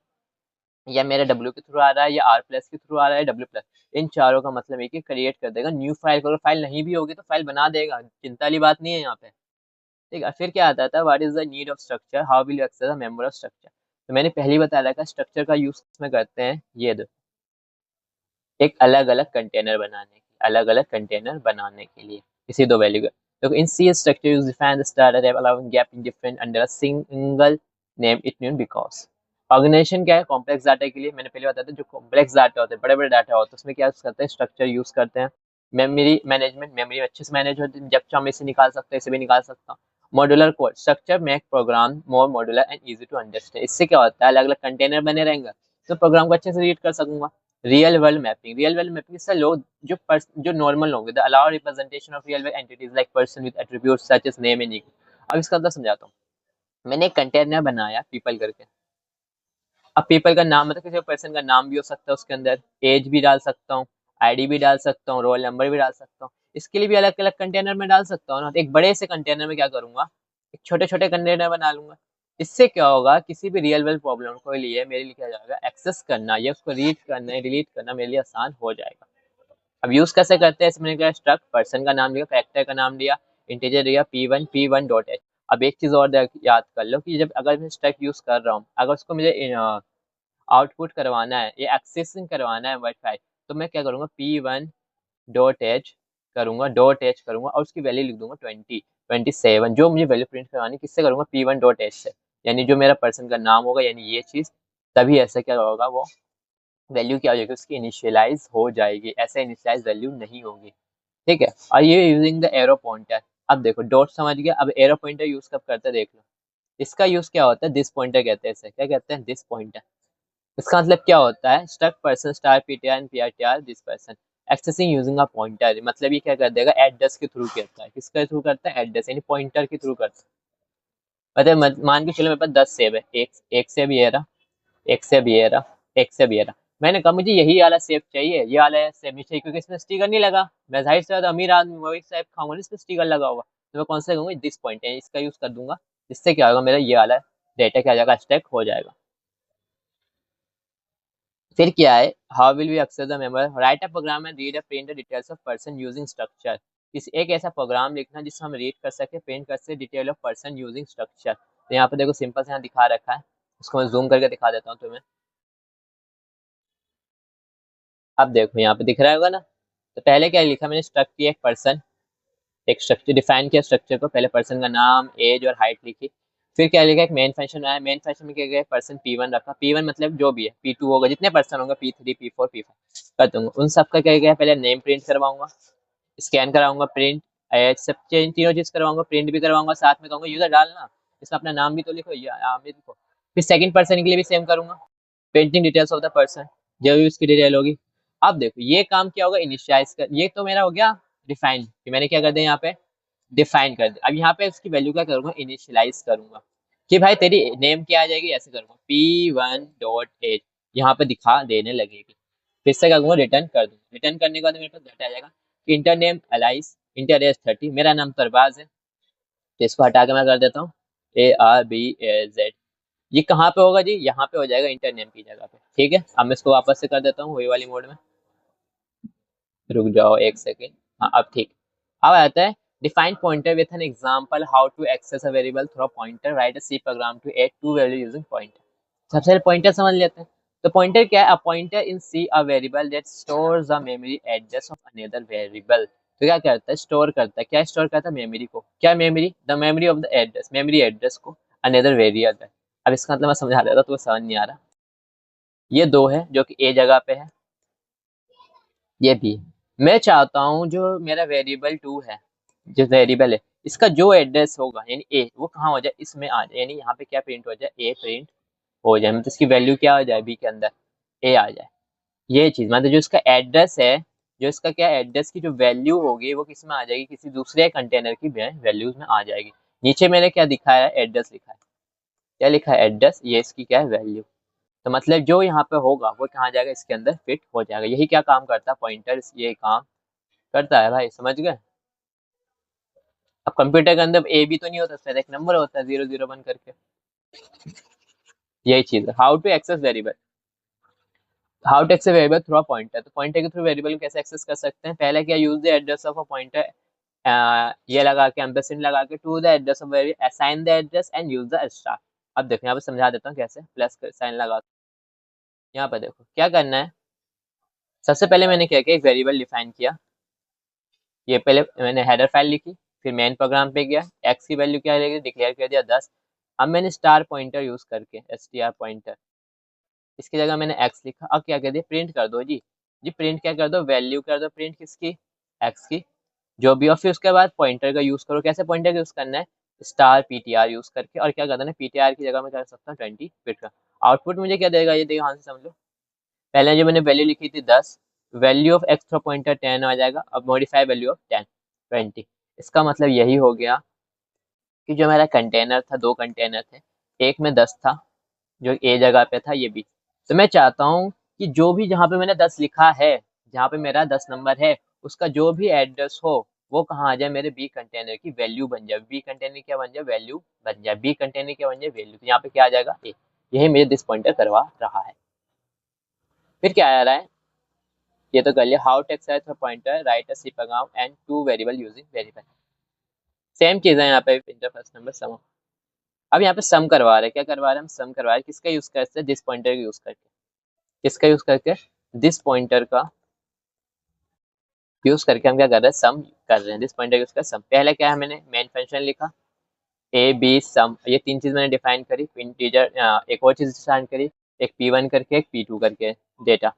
या मेरे डब्ल्यू के थ्रू आ रहा है, या आर प्लस के थ्रू आ रहा है, डब्ल्यू प्लस, इन चारों का मतलब है कि क्रिएट कर देगा न्यू फाइल। अगर फाइल नहीं भी होगी तो फाइल बना देगा, चिंता वाली बात नहीं है यहाँ पे, ठीक है। फिर क्या आता था, what is the need of structure, how will you access the member of structure. तो मैंने पहले ही बताया था, स्ट्रक्चर का यूज में करते हैं ये दो, एक अलग अलग कंटेनर बनाने के लिए, अलग अलग कंटेनर बनाने के लिए, इसी दो वैल्यू का। देखो in C structure use define the star array allowing gap in different under a single name it mean because organisation क्या है कॉम्प्लेक्स डाटा के लिए मैंने पहले बताया था जो कॉम्प्लेक्स डाटा होते हैं बड़े बड़े डाटा होते हैं उसमें क्या करते हैं स्ट्रक्चर यूज करते हैं मेमोरी मैनेजमेंट मेमोरी अच्छे से मैनेज होती है जब चाहो इसे निकाल सकते हैं इसे भी निकाल सकता हूँ modular code structure make program more modular and easy to understand इससे क्या होता है अलग अलग कंटेनर बने रहेंगे तो प्रोग्राम को अच्छे से रीड कर सकूंगा रियल वर्ल्ड मैपिंग इससे लोग जो नॉर्मल लोग the allow representation of real world entities like person with attributes such as name and अब इसका मतलब समझाता हूँ मैंने एक कंटेनर बनाया पीपल करके अब पीपल का नाम मतलब किसी पर्सन का नाम भी हो सकता है उसके अंदर एज भी डाल सकता हूँ आईडी भी डाल सकता हूँ रोल नंबर भी डाल सकता हूँ इसके लिए भी अलग अलग कंटेनर में डाल सकता हूँ ना तो एक बड़े से कंटेनर में क्या करूंगा एक छोटे छोटे कंटेनर बना लूंगा इससे क्या होगा किसी भी रियल वर्ल्ड प्रॉब्लम को लिए मेरे लिए क्या जाएगा एक्सेस करना या उसको रीड करना डिलीट करना मेरे लिए आसान हो जाएगा अब यूज कैसे करते हैं इसमें क्या स्ट्रक्ट पर्सन का नाम लिया कैरेक्टर का नाम लिया इंटीजर लिया p1 डॉट एच अब एक चीज और याद कर लो कि जब अगर मैं स्ट्रक्ट यूज कर रहा हूँ अगर उसको मुझे आउटपुट करवाना है या एक्सेसिंग करवाना है वाईफाई तो मैं क्या करूँगा p1 डॉट एच करूँगा और उसकी वैल्यू लिख दूंगा 27 जो मुझे वैल्यू प्रिंट करवानी किससे करूँगा p1 डॉट एच से यानी जो मेरा पर्सन का नाम होगा यानी ये चीज़ तभी ऐसा क्या होगा वो वैल्यू क्या हो जाएगी उसकी इनिशियलाइज हो जाएगी ऐसे इनिशियलाइज वैल्यू नहीं होगी ठीक है और ये यूजिंग द एरो पॉइंटर अब देखो डॉट समझ गया अब एरो पॉइंटर यूज कब करते हैं देख लो इसका यूज क्या होता है दिस पॉइंटर कहते हैं इसे क्या कहते हैं दिस पॉइंटर इसका मतलब क्या होता है struct person star PTR and PRTR this person accessing using a pointer मतलब ये क्या कर देगा एड्रेस के थ्रू करता है किसके थ्रू करता है एड्रेस यानी पॉइंटर के थ्रू करता है मतलब मान के चलो मेरे पास 10 सेब है एक सेब ये रहा एक सेब ये रहा एक सेब ये रहा मैंने कहा मुझे यही वाला सेब चाहिए ये वाला सेब नहीं चाहिए क्योंकि इसमें स्टिकर नहीं लगा मैं जाहिर से ज्यादा अमीर आदमी वही सेब खाऊंगा इसमें स्टिकर लगा होगा तो मैं कौन सा कहूँगा दिस पॉइंट है इसका यूज कर दूंगा इससे क्या होगा मेरा ये वाला डेटा क्या हो जाएगा स्टैक हो जाएगा फिर क्या है how will we access the memory write a program and read a print the details of person using structure इस एक ऐसा प्रोग्राम लिखना जिससे हम रीड कर सके प्रिंट कर सके detail of person using structure तो यहाँ पे देखो सिंपल से यहाँ दिखा रखा है उसको मैं जूम करके दिखा देता हूँ तुम्हें अब देखो यहाँ पे दिख रहा होगा ना तो पहले क्या लिखा मैंने स्ट्रक्ट किया एक पर्सन एक स्ट्रक्चर डिफाइन किया स्ट्रक्चर को पहले पर्सन का नाम एज और हाइट लिखी फिर क्या लिखा एक मेन फंक्शन आया मेन फंक्शन में क्या गया पर्सन p1 रखा p1 मतलब जो भी है p2 होगा जितने पर्सन होंगे p3 p4 p5 कर दूंगा उन सब का क्या गया पहले नेम प्रिंट करवाऊंगा स्कैन कराऊंगा प्रिंट एज सब तीनों चीज करवाऊंगा प्रिंट भी करवाऊंगा साथ में कहूंगा यूजर डालना इसमें अपना नाम भी तो लिखो या नाम भी लिखो फिर सेकंड पर्सन के लिए भी सेम करूंगा painting details of the person जो भी उसकी डिटेल होगी अब देखो ये काम क्या होगा इनिशियलाइज कर ये तो मेरा हो गया डिफाइन कि मैंने क्या कर दिया यहाँ पे डिफाइन कर दिया अब यहाँ पे उसकी वैल्यू क्या करूंगा इनिशियलाइज करूंगा कि भाई तेरी नेम क्या आ जाएगी ऐसे करूंगा p1 डॉट एच यहाँ पे दिखा देने लगेगी फिर से क्या करूंगा रिटर्न कर दूंगा रिटर्न करने के बाद मेरे पास डाटा आ जाएगा enter name Alice enter age 30 मेरा नाम तो अरबाज है तो इसको हटा के मैं कर देता हूँ ARBAZ ये कहाँ पे होगा जी यहाँ पे हो जाएगा इंटर नेम की जगह पे ठीक है अब मैं इसको वापस से कर देता हूँ वही वाली मोड में रुक जाओ एक सेकेंड हाँ अब ठीक अब आता है define pointer with an example how to access a variable through pointer write a C program to add two value using pointer सबसे पहले पॉइंटर समझ लेते हैं तो पॉइंटर क्या है a pointer in C a variable that stores a memory address of another variable तो क्या करता है स्टोर करता है क्या स्टोर करता है मेमोरी को क्या memory the memory of the address memory address को अनदर वेरिएबल अब इसका मतलब मैं समझा देता तो समझ नहीं आ रहा ये दो है जो कि ए जगह पे है ये भी मैं चाहता हूँ जो मेरा वेरिएबल टू है जो वेरिएबल है इसका जो एड्रेस होगा यानी ए वो कहाँ हो जाए इसमें आ जाए यानी यहाँ पे क्या प्रिंट हो जाए ए प्रिंट हो जाए मतलब इसकी वैल्यू क्या हो जाए बी के अंदर ए आ जाए ये चीज मतलब जो इसका एड्रेस है जो इसका क्या एड्रेस की जो वैल्यू होगी वो किस में आ जाएगी किसी दूसरे कंटेनर की वैल्यूज में आ जाएगी नीचे मैंने क्या दिखाया है एड्रेस लिखा है क्या लिखा है एड्रेस ये इसकी क्या है वैल्यू तो मतलब जो यहाँ पे होगा वो कहाँ जाएगा इसके अंदर फिट हो जाएगा यही क्या काम करता है पॉइंटर ये काम करता है भाई समझ गए अब कंप्यूटर के अंदर ए बी तो नहीं होता सिर्फ एक नंबर होता है 001 करके यही चीज है how to access variable through a pointer तो पॉइंटर के थ्रू वेरिएबल को कैसे एक्सेस कर सकते हैं पहले क्या use the address of a pointer ये लगा के एम्परसेंड लगा के to the address of variable assign the address and use the star अब देखो यहाँ पे समझा देता हूँ कैसे प्लस साइन लगा यहाँ पे देखो क्या करना है सबसे पहले मैंने क्या किया एक वेरिएबल डिफाइन किया ये पहले मैंने हेडर फाइल लिखी फिर मेन प्रोग्राम पे गया, एक्स की वैल्यू क्या रहेगी, डिक्लेयर कर दिया 10। अब मैंने स्टार पॉइंटर यूज करके str पॉइंटर, इसकी जगह मैंने एक्स लिखा। अब क्या कर दिया, प्रिंट कर दो जी। जी प्रिंट क्या कर दो, वैल्यू कर दो प्रिंट, किसकी, एक्स की, जो भी। और फिर उसके बाद पॉइंटर का यूज करो। कैसे पॉइंटर का यूज करना है, स्टार पीटीआर यूज करके। और क्या करना है, पीटीआर की जगह मैं कर सकता हूँ 20 बिट का। आउटपुट मुझे क्या देगा, ये देखो हाँ से समझ लो। पहले जो मैंने वैल्यू लिखी थी 10, वैल्यू ऑफ एक्स पॉइंटर 10 आ जाएगा। अब मॉडिफाई वैल्यू ऑफ 10 20। इसका मतलब यही हो गया कि जो मेरा कंटेनर था, दो कंटेनर थे, एक में 10 था जो ए जगह पे था, ये बी। तो मैं चाहता हूँ कि जो भी, जहाँ पे मैंने 10 लिखा है, जहाँ पे मेरा 10 नंबर है, उसका जो भी एड्रेस हो वो कहाँ आ जाए, मेरे बी कंटेनर की वैल्यू बन जाए। बी कंटेनर क्या बन जाए, वैल्यू बन जाए। बी कंटेनर क्या बन जाए, वैल्यू। तो यहाँ पे क्या आ जाएगा, ए। यही मुझे दिस पॉइंटर करवा रहा है। फिर क्या आ रहा है, ये तो कर लिया। How to exercise for pointer, write a C program and two variable using verify. Same चीज है यहाँ पे, इंटर फर्स्ट नंबर सम। अब यहाँ पे सम करवा रहे हैं, क्या करवा रहे हैं हम, सम करवा रहे हैं। किसका यूज करते हैं, दिस पॉइंटर का यूज करके। किसका यूज करके, दिस पॉइंटर का यूज करके हम क्या कर रहे हैं, सम कर रहे हैं। दिस पॉइंटर यूज कर सम। पहले क्या है, मैंने मेन फंक्शन लिखा, ए बी सम, ये तीन चीज मैंने डिफाइन करी। इंटीजर एक और चीज डिफाइन करी, एक p1 करके एक p2 करके डेटा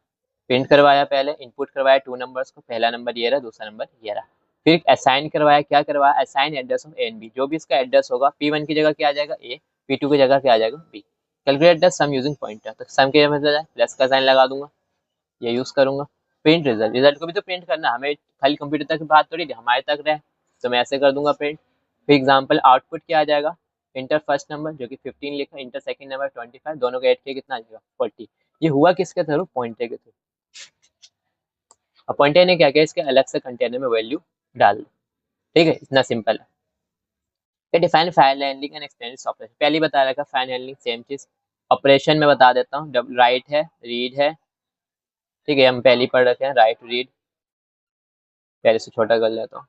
प्रिंट करवाया। पहले इनपुट करवाया टू नंबर्स को, पहला नंबर ये रहा, दूसरा नंबर ये रहा। फिर असाइन करवाया, क्या करवाया, assign address of A and B. जो भी इसका एड्रेस होगा, p1 की जगह क्या आ जाएगा, ए, p2 की जगह क्या आ जाएगा, B. Calculate the sum using pointer, तो सम के मतलब प्लस का साइन लगा दूंगा, ये यूज करूंगा। प्रिंट रिजल्ट, रिजल्ट को भी तो प्रिंट करना है हमें, खाली कंप्यूटर तक की बात थोड़ी हमारे तक रहे। तो मैं ऐसे कर दूंगा प्रिंट। फिर एग्जांपल आउटपुट क्या आ जाएगा, इंटर फर्स्ट नंबर जो कि 15 लिखा, इंटर सेकंड नंबर 25, दोनों का ऐड किया कितना आ जाएगा, 40। ये हुआ किसके थ्रू, पॉइंटर के थ्रू। अब पॉइंटर ने क्या किया, इसके अलग से कंटेनर में वैल्यू डाल दो। ठीक है, इतना सिंपल है। Define file handling and extended operation, पहले ही बता रखा। फाइल हैंडलिंग सेम चीज, ऑपरेशन में बता देता हूँ। राइट है, रीड है, ठीक है, हम पहले ही पढ़ रखे हैं, राइट रीड। पहले से छोटा कर लेता हूँ,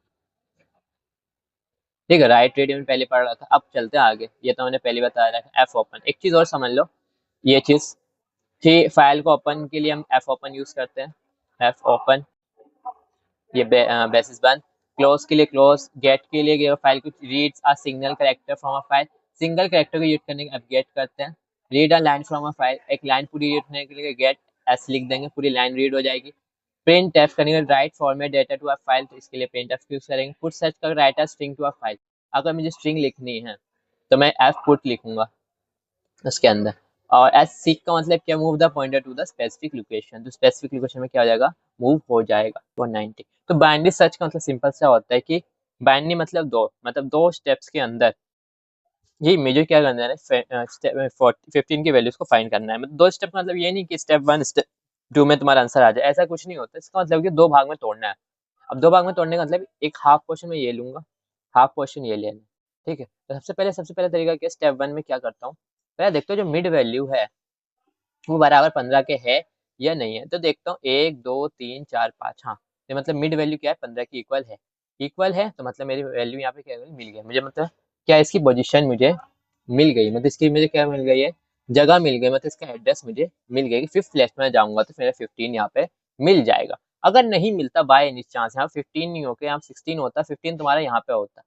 ठीक है। राइट रीड में पहले पढ़ रहा था, अब चलते हैं आगे। ये तो मैंने पहले बताया था। एफ ओपन, एक चीज और समझ लो, ये चीज कि फाइल को ओपन के लिए हम एफ ओपन यूज करते हैं। एफ ओपन, ये बेसिस बंद। क्लोज के लिए क्लोज, गेट के लिए फाइल कुछ reads a single character from a file, single character को रीड करने के अब गेट करते हैं। Read a line from a file, एक लाइन पूरी रीड करने के लिए गेट एस लिख देंगे, पूरी लाइन रीड हो जाएगी। प्रिंट एफ करेंगे, write format data to a file, तो इसके लिए प्रिंट एफ यूज करेंगे। पुट सर्च कर, write a string to a file, अगर मुझे स्ट्रिंग लिखनी है तो मैं एफ पुट लिखूंगा उसके अंदर। और एस सीक का मतलब क्या, move the pointer to the specific location, तो स्पेसिफिक लोकेशन में क्या हो जाएगा, मूव हो जाएगा 190। तो बाइनरी सर्च का मतलब सिंपल सा होता है कि बाइनरी मतलब दो स्टेप्स के अंदर ये मुझे क्या करना है, 15 की वैल्यूज को फाइंड करना है। मतलब दो स्टेप का मतलब ये नहीं कि स्टेप 1 स्टेप 2 में तुम्हारा आंसर आ जाए, ऐसा कुछ नहीं होता। इसका मतलब कि दो भाग में तोड़ना है। अब दो भाग में तोड़ने का मतलब एक हाफ पोर्शन में ये लूंगा, हाफ पोर्शन ये लेना। ठीक है, तो सबसे पहले तरीका क्या, स्टेप 1 में क्या करता हूँ, पहले देखते हो जो मिड वैल्यू है वो बराबर 15 के है या नहीं है। तो देखता हूँ 1 2 3 4 5, हाँ, तो मतलब मिड वैल्यू क्या है, 15 की इक्वल है। इक्वल है तो मतलब मेरी वैल्यू यहाँ पे क्या मिल गया मुझे, मतलब क्या इसकी पोजीशन मुझे मिल गई, मतलब इसकी मुझे क्या मिल गई है, जगह मिल गई, मतलब इसका एड्रेस मुझे मिल गया कि फिफ्थ लेफ्ट में जाऊंगा तो मेरा 15 यहाँ पे मिल जाएगा। अगर नहीं मिलता बाय एनी चांस, यहाँ 15 नहीं होके यहाँ 16 होता, 15 तुम्हारा यहाँ पे होता,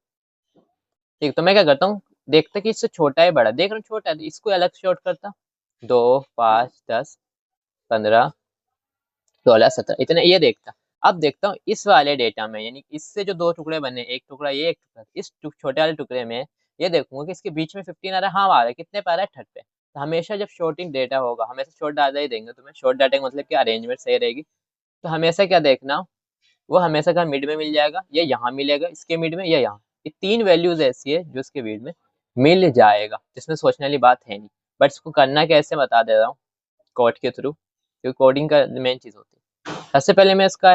ठीक। तो मैं क्या करता हूँ, देखता कि इससे छोटा है बड़ा, देख रहा हूँ छोटा है तो इसको अलग शॉर्ट करता, 2 5 10 15 16 17 इतने, ये देखता। अब देखता हूँ इस वाले डेटा में, यानी इससे जो दो टुकड़े बने, एक टुकड़ा ये, एक टुकड़ा इस छोटे वाले टुकड़े में, ये देखूंगा कि इसके बीच में 15 आ रहा है, हाँ आ रहा है, कितने पे आ रहा है, 30 पे। तो हमेशा जब शॉर्टिंग डेटा होगा, हमेशा शॉर्ट डाटा ही देंगे तुम्हें। शॉर्ट डाटा का मतलब कि अरेंजमेंट सही रहेगी। तो हमेशा क्या देखना, वो हमेशा का मिड में मिल जाएगा, या यहाँ मिलेगा इसके मिड में, या यहाँ। ये तीन वैल्यूज ऐसी है जो इसके मिड में मिल जाएगा, जिसमें सोचने वाली बात है नहीं। बट इसको करना कैसे बता दे रहा हूँ, कोड के थ्रू, क्योंकि कोडिंग का मेन चीज होती है। सबसे पहले मैं इसका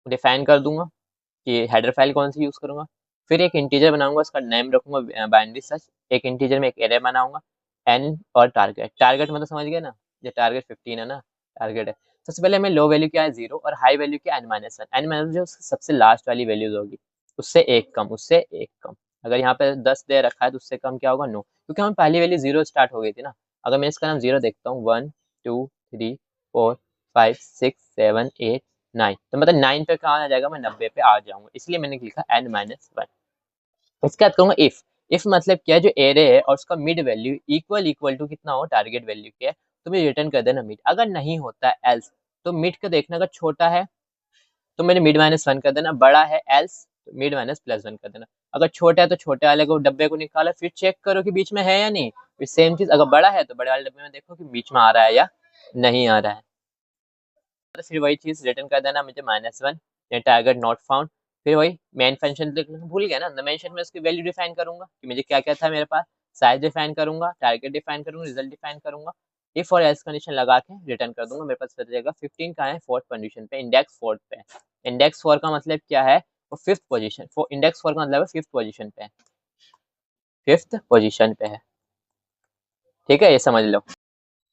डिफाइन कर दूंगा कि हेडर फाइल कौन सी यूज करूंगा। फिर एक इंटीजर बनाऊंगा, उसका नेम रखूंगा बाइनरी सर्च। एक इंटीजर में एक एरे बनाऊंगा, एन और टारगेट। टारगेट मतलब समझ गए ना, ये टारगेट 15 है ना, टारगेट है। सबसे पहले मैं लो वैल्यू क्या है 0 और हाई वैल्यू क्या है n-1। n- जो सबसे लास्ट वाली वैल्यूज होगी, उससे एक कम, उससे एक कम। अगर यहाँ पे 10 दे रखा है तो उससे कम क्या होगा, नो, क्योंकि हम पहली वैल्यू 0 स्टार्ट हो गई थी ना। अगर मैं इसका नाम 0 देखता हूँ, 1 2 3 4 5 6 7 8 9, तो मतलब 9 पे कहाँ आ जाएगा, मैं 90 पे आ जाऊंगा, इसलिए मैंने लिखा n-1। इसके बाद कहूँगा इफ मतलब क्या है, जो एरे है और उसका मिड वैल्यू इक्वल टू कितना हो टारगेट वैल्यू के, तो मुझे रिटर्न कर देना मिड। अगर नहीं होता है एल्स, तो मिड का देखना, अगर छोटा है तो मेरे मिड -1 कर देना, बड़ा है एल्स तो मिड -+1 कर देना। अगर छोटा है तो छोटे वाले को डब्बे को निकालो, फिर चेक करो कि बीच में है या नहीं। फिर सेम चीज अगर बड़ा है तो बड़े वाले डब्बे में देखो कि बीच में आ रहा है या नहीं आ रहा है। तो फिर वही चीज रिटर्न कर देना मुझे -1 या टारगेट नॉट फाउंड। फिर वही मेन फंक्शन लिखना भूल गया ना, मेंशन में उसकी वैल्यू डिफाइन करूंगा कि मुझे क्या क्या था मेरे पास, साइज डिफाइन करूंगा, टारगेट डिफाइन करूंगा, रिजल्ट डिफाइन करूंगा, इफ और एल्स कंडीशन लगा के रिटर्न कर दूंगा। मेरे पास बच जाएगा 15 कहाँ है, फोर्थ पोजीशन पे, इंडेक्स 4 पे। इंडेक्स 4 का मतलब क्या है, वो फिफ्थ पोजीशन, इंडेक्स 4 का मतलब है फिफ्थ पोजीशन पे है, फिफ्थ पोजीशन पे है। ठीक है, ये समझ लो।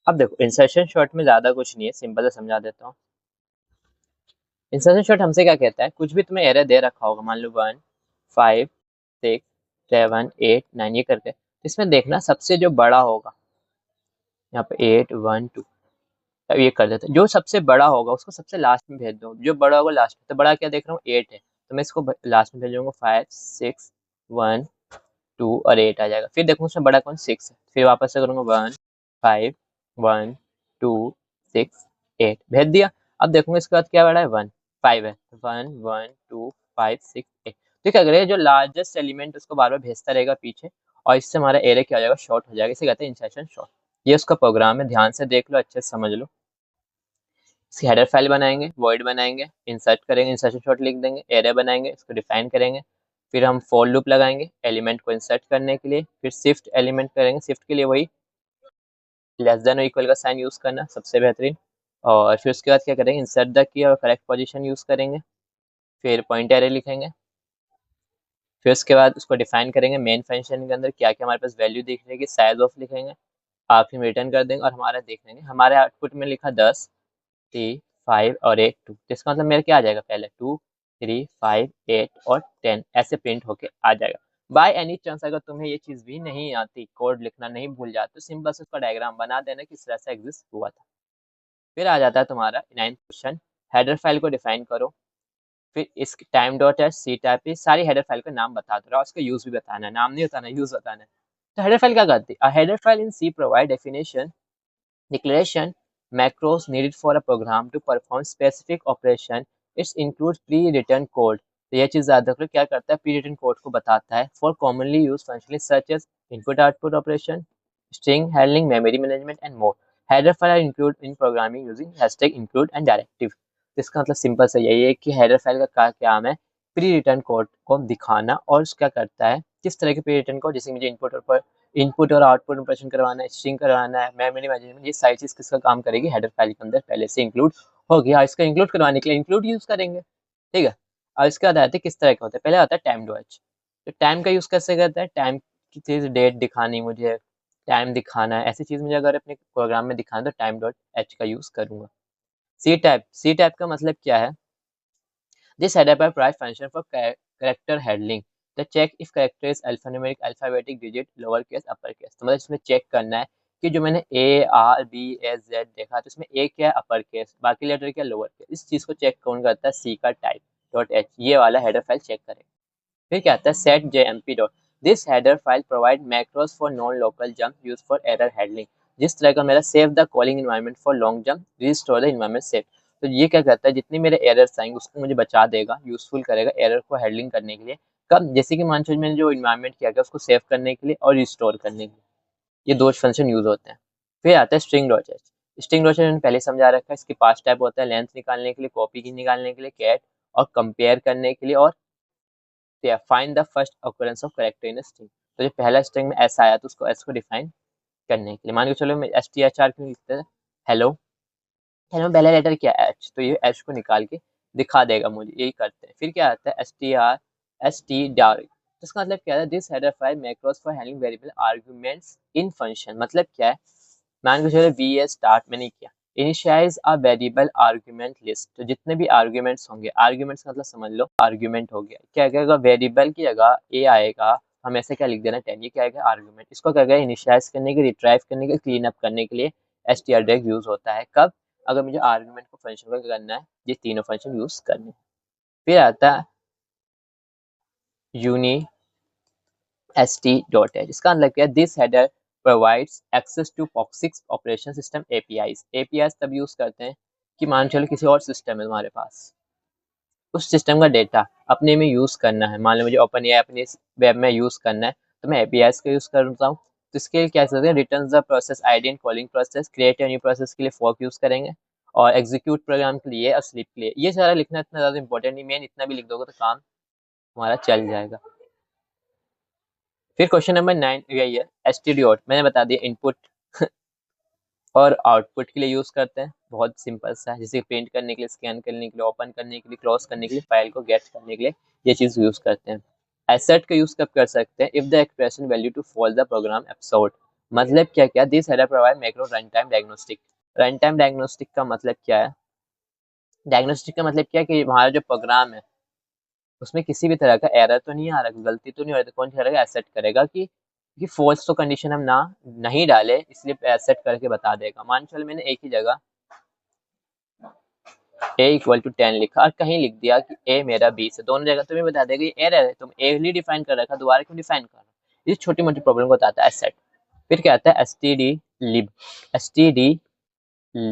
अब देखो इंसर्शन शॉर्ट में ज्यादा कुछ नहीं है, सिंपल से समझा देता हूँ। इंसर्शन शॉर्ट हमसे क्या कहता है, कुछ भी तुम्हें एरर दे रखा होगा, मान लो 1 5 6 7 8 9 ये करके, इसमें देखना सबसे जो बड़ा होगा, यहाँ पे 8 1 2, अब ये कर देते हैं, जो सबसे बड़ा होगा उसको सबसे लास्ट में भेज दो, जो बड़ा होगा लास्ट में। तो बड़ा क्या देख रहा हूँ 8 है, तो मैं इसको लास्ट में भेजूंगा, 5 6 1 2 और 8 आ जाएगा। फिर देखो उसमें बड़ा कौन 6 है, फिर वापस से करूंगा 1 5 1 2 6 8 भेज दिया। अब देखूंगा इसके बाद क्या बड़ा है 1 5 है, 1 1 2 5 6 8। तो क्या करेगा, जो लार्जेस्ट एलिमेंट उसको बार बार भेजता रहेगा पीछे, और इससे हमारा एरे क्या हो जाएगा, शॉर्ट हो जाएगा। इसे कहते हैं इंसर्शन शॉर्ट। ये उसका प्रोग्राम है, ध्यान से देख लो, अच्छे से समझ लो। इसकी हेडर फाइल बनाएंगे, वॉइड बनाएंगे, इंसर्ट करेंगे, इंसर्शन शॉर्ट लिख देंगे, एरे बनाएंगे, इसको डिफाइन करेंगे। फिर हम फॉर लूप लगाएंगे एलिमेंट को इंसर्ट करने के लिए। फिर शिफ्ट एलिमेंट करेंगे, शिफ्ट के लिए वही लेस देन और इक्वल का साइन यूज करना सबसे बेहतरीन। और फिर उसके बाद क्या करेंगे, इंसर्ट द की और करेक्ट पोजीशन यूज करेंगे। फिर पॉइंट एरे लिखेंगे। फिर उसके बाद उसको डिफाइन करेंगे, मेन फंक्शन के अंदर क्या क्या हमारे पास वैल्यू दिख रही है, साइज ऑफ लिखेंगे, आखिर में रिटर्न कर देंगे। और हमारा देख लेंगे, हमारे आउटपुट में लिखा 10 3 5 और 8 2, इसका मतलब मेरा क्या आ जाएगा, पहले 2 3 5 8 और 10 ऐसे प्रिंट होके आ जाएगा। बाय एनी चांस अगर तुम्हें ये चीज भी नहीं आती, कोड लिखना नहीं भूल जाते, तो सिंपल से उसका डायग्राम बना देना कि इस तरह से एग्जिस्ट हुआ था। फिर आ जाता है तुम्हारा 9th क्वेश्चन, हेडर फाइल को डिफाइन करो। फिर इस time dot H C type पे सारी हेडर फाइल का नाम बता दो, और उसका यूज भी बताना है, नाम नहीं बताना, यूज बताना है। तो हेडर फाइल क्या करती है, header file in C provide definition declaration macros needed for a program to perform specific operation. It includes pre-written code. तो ये चीज याद रखो, क्या करता है, प्री रिटन कोड को बताता है for commonly use function such as input output operation, string handling, memory management and more. Header file are include in programming using hashtag include and directive. इसका मतलब सिंपल से यही है कि हेडर फाइल का काम है प्री रिटर्न कोड को दिखाना, और क्या करता है, किस तरह के प्री रिटर्न कोड, जैसे मुझे इनपुट और आउटपुट ऑपरेशन करवाना है, स्ट्रिंग करवाना है, मेमोरी मैनेजमेंट, ये सारी चीज किसका काम करेगी, हेडर फाइल के अंदर पहले से इंक्लूड हो गया। इसका इंक्लूड करवाने के लिए इंक्लूड यूज करेंगे, ठीक है। और इसके बाद आते हैं किस तरह के होते हैं, पहले आता है टाइम डू एच। तो टाइम का यूज कैसे करता है, टाइम की चीज डेट दिखानी, मुझे टाइम दिखाना है, ऐसी चीज मुझे अगर अपने प्रोग्राम में दिखाना, तो टाइम डॉट एच का यूज करूंगा। सी टाइप का मतलब क्या है, this header provides function for character handling. The check if character is alphanumeric, alphabetic digit, lower case, upper case. तो मतलब इसमें चेक करना है कि जो मैंने A R B S Z देखा, तो इसमें ए क्या है, अपर केस, बाकी लेटर क्या, लोअर केस। इस चीज को चेक कौन करता है, सी का टाइप डॉट एच, ये वाला हेडर फाइल चेक करेगा। फिर क्या आता है, set jmp dot, this header file provide macros for non local jump use for error handling. जिस तरह का मेरा save the calling environment for long jump, restore the environment save. तो ये क्या करता है, जितने मेरे एरर्स आएंगे उसको मुझे बचा देगा, यूजफुल करेगा एरर को हैंडलिंग करने के लिए। कब, जैसे कि मान लीजिए मैंने जो इन्वायरमेंट किया गया उसको सेव करने के लिए और रिस्टोर करने के लिए, ये दो फंक्शन यूज होते हैं। फिर आता है स्ट्रिंग डॉट, स्ट्रिंग डॉट मैंने पहले समझा रखा है, इसके 5 टाइप होता है, लेंथ निकालने के लिए, कॉपी की निकालने के लिए, कैट, और कंपेयर करने के लिए, और find the first occurrence of character in string. तो जो पहला स्ट्रिंग में ऐसा आया तो उसको एस को डिफाइन करने के लिए, मान के चलो मैं एस टी एच आर क्यों लिखते हैं, हेलो, हेलो में पहला लेटर क्या है, एच, तो ये एच को निकाल के दिखा देगा मुझे, यही करते हैं। फिर क्या आता है एस टी डार, तो इसका मतलब क्या है, this header file macros for handling variable arguments in function. मतलब क्या है, मान के चलो वी एस स्टार्ट में नहीं किया, initialize a variable argument list, तो जितने भी आर्गुमेंट्स होंगे, आर्गुमेंट्स का मतलब समझ लो आर्गुमेंट हो गया, क्या कहेगा, वेरिएबल की जगह ए आएगा, हम ऐसे क्या लिख देना 10, ये क्या आएगा, आर्गुमेंट। इसको क्या कहेगा, इनिशियलाइज करने के, रिट्राइव करने के, क्लीन अप करने के लिए S T are direct use होता है। कब, अगर मुझे आर्गुमेंट को फंक्शन को क्या करना है, ये तीनों फंक्शन यूज करने हैं। फिर आता है यूनी st.h। इसका मतलब क्या है, this header provides access to POX6 operation system APIs तब यूज करते हैं कि मान चलो किसी और सिस्टम है तुम्हारे पास, उस सिस्टम का डेटा अपने में यूज करना है। मान लो मुझे ओपन एआई अपने वेब में यूज करना है, तो मैं APIs का यूज करता हूँ। तो इसके लिए क्या करते हैं, return the process ID and calling process, create new process के लिए फॉर्क यूज करेंगे, और एग्जीक्यूट प्रोग्राम के लिए और स्लीप के लिए। ये सारा लिखना इतना ज्यादा इंपॉर्टेंट नहीं, मेन इतना भी लिख दोगे तो काम हमारा चल जाएगा। फिर क्वेश्चन नंबर 9 यही है, std मैंने बता दिया इनपुट और आउटपुट के लिए यूज करते हैं। बहुत सिंपल सा है, जैसे प्रिंट करने के लिए, स्कैन करने के लिए, ओपन करने के लिए, क्लोज करने के लिए, फाइल को गेट करने के लिए ये चीज यूज करते हैं। एसेट का यूज कब कर सकते हैं, if the expression value to fall the program episode. मतलब क्या क्या, this header provide macro run time diagnostic. Run time diagnostic का मतलब क्या है, डायग्नोस्टिक का मतलब क्या है कि हमारा जो प्रोग्राम है उसमें किसी भी तरह का एरर तो नहीं आ रहा, गलती तो नहीं हो रही, तो कौन करेगा, एसेट करेगा कि फॉल्स तो कंडीशन हम ना नहीं डाले, इसलिए एसेट करके बता देगा। मान चलो मैंने एक ही जगह a=10 लिखा और कहीं लिख दिया कि a मेरा 20 है, दोनों जगह तुम्हें बता देगा ये एरर है, तुम a ही डिफाइन कर रखा, दोबारा क्यों डिफाइन कर रहा हो। ये छोटी मोटी प्रॉब्लम को बताता है एसेट। फिर क्या आता है, std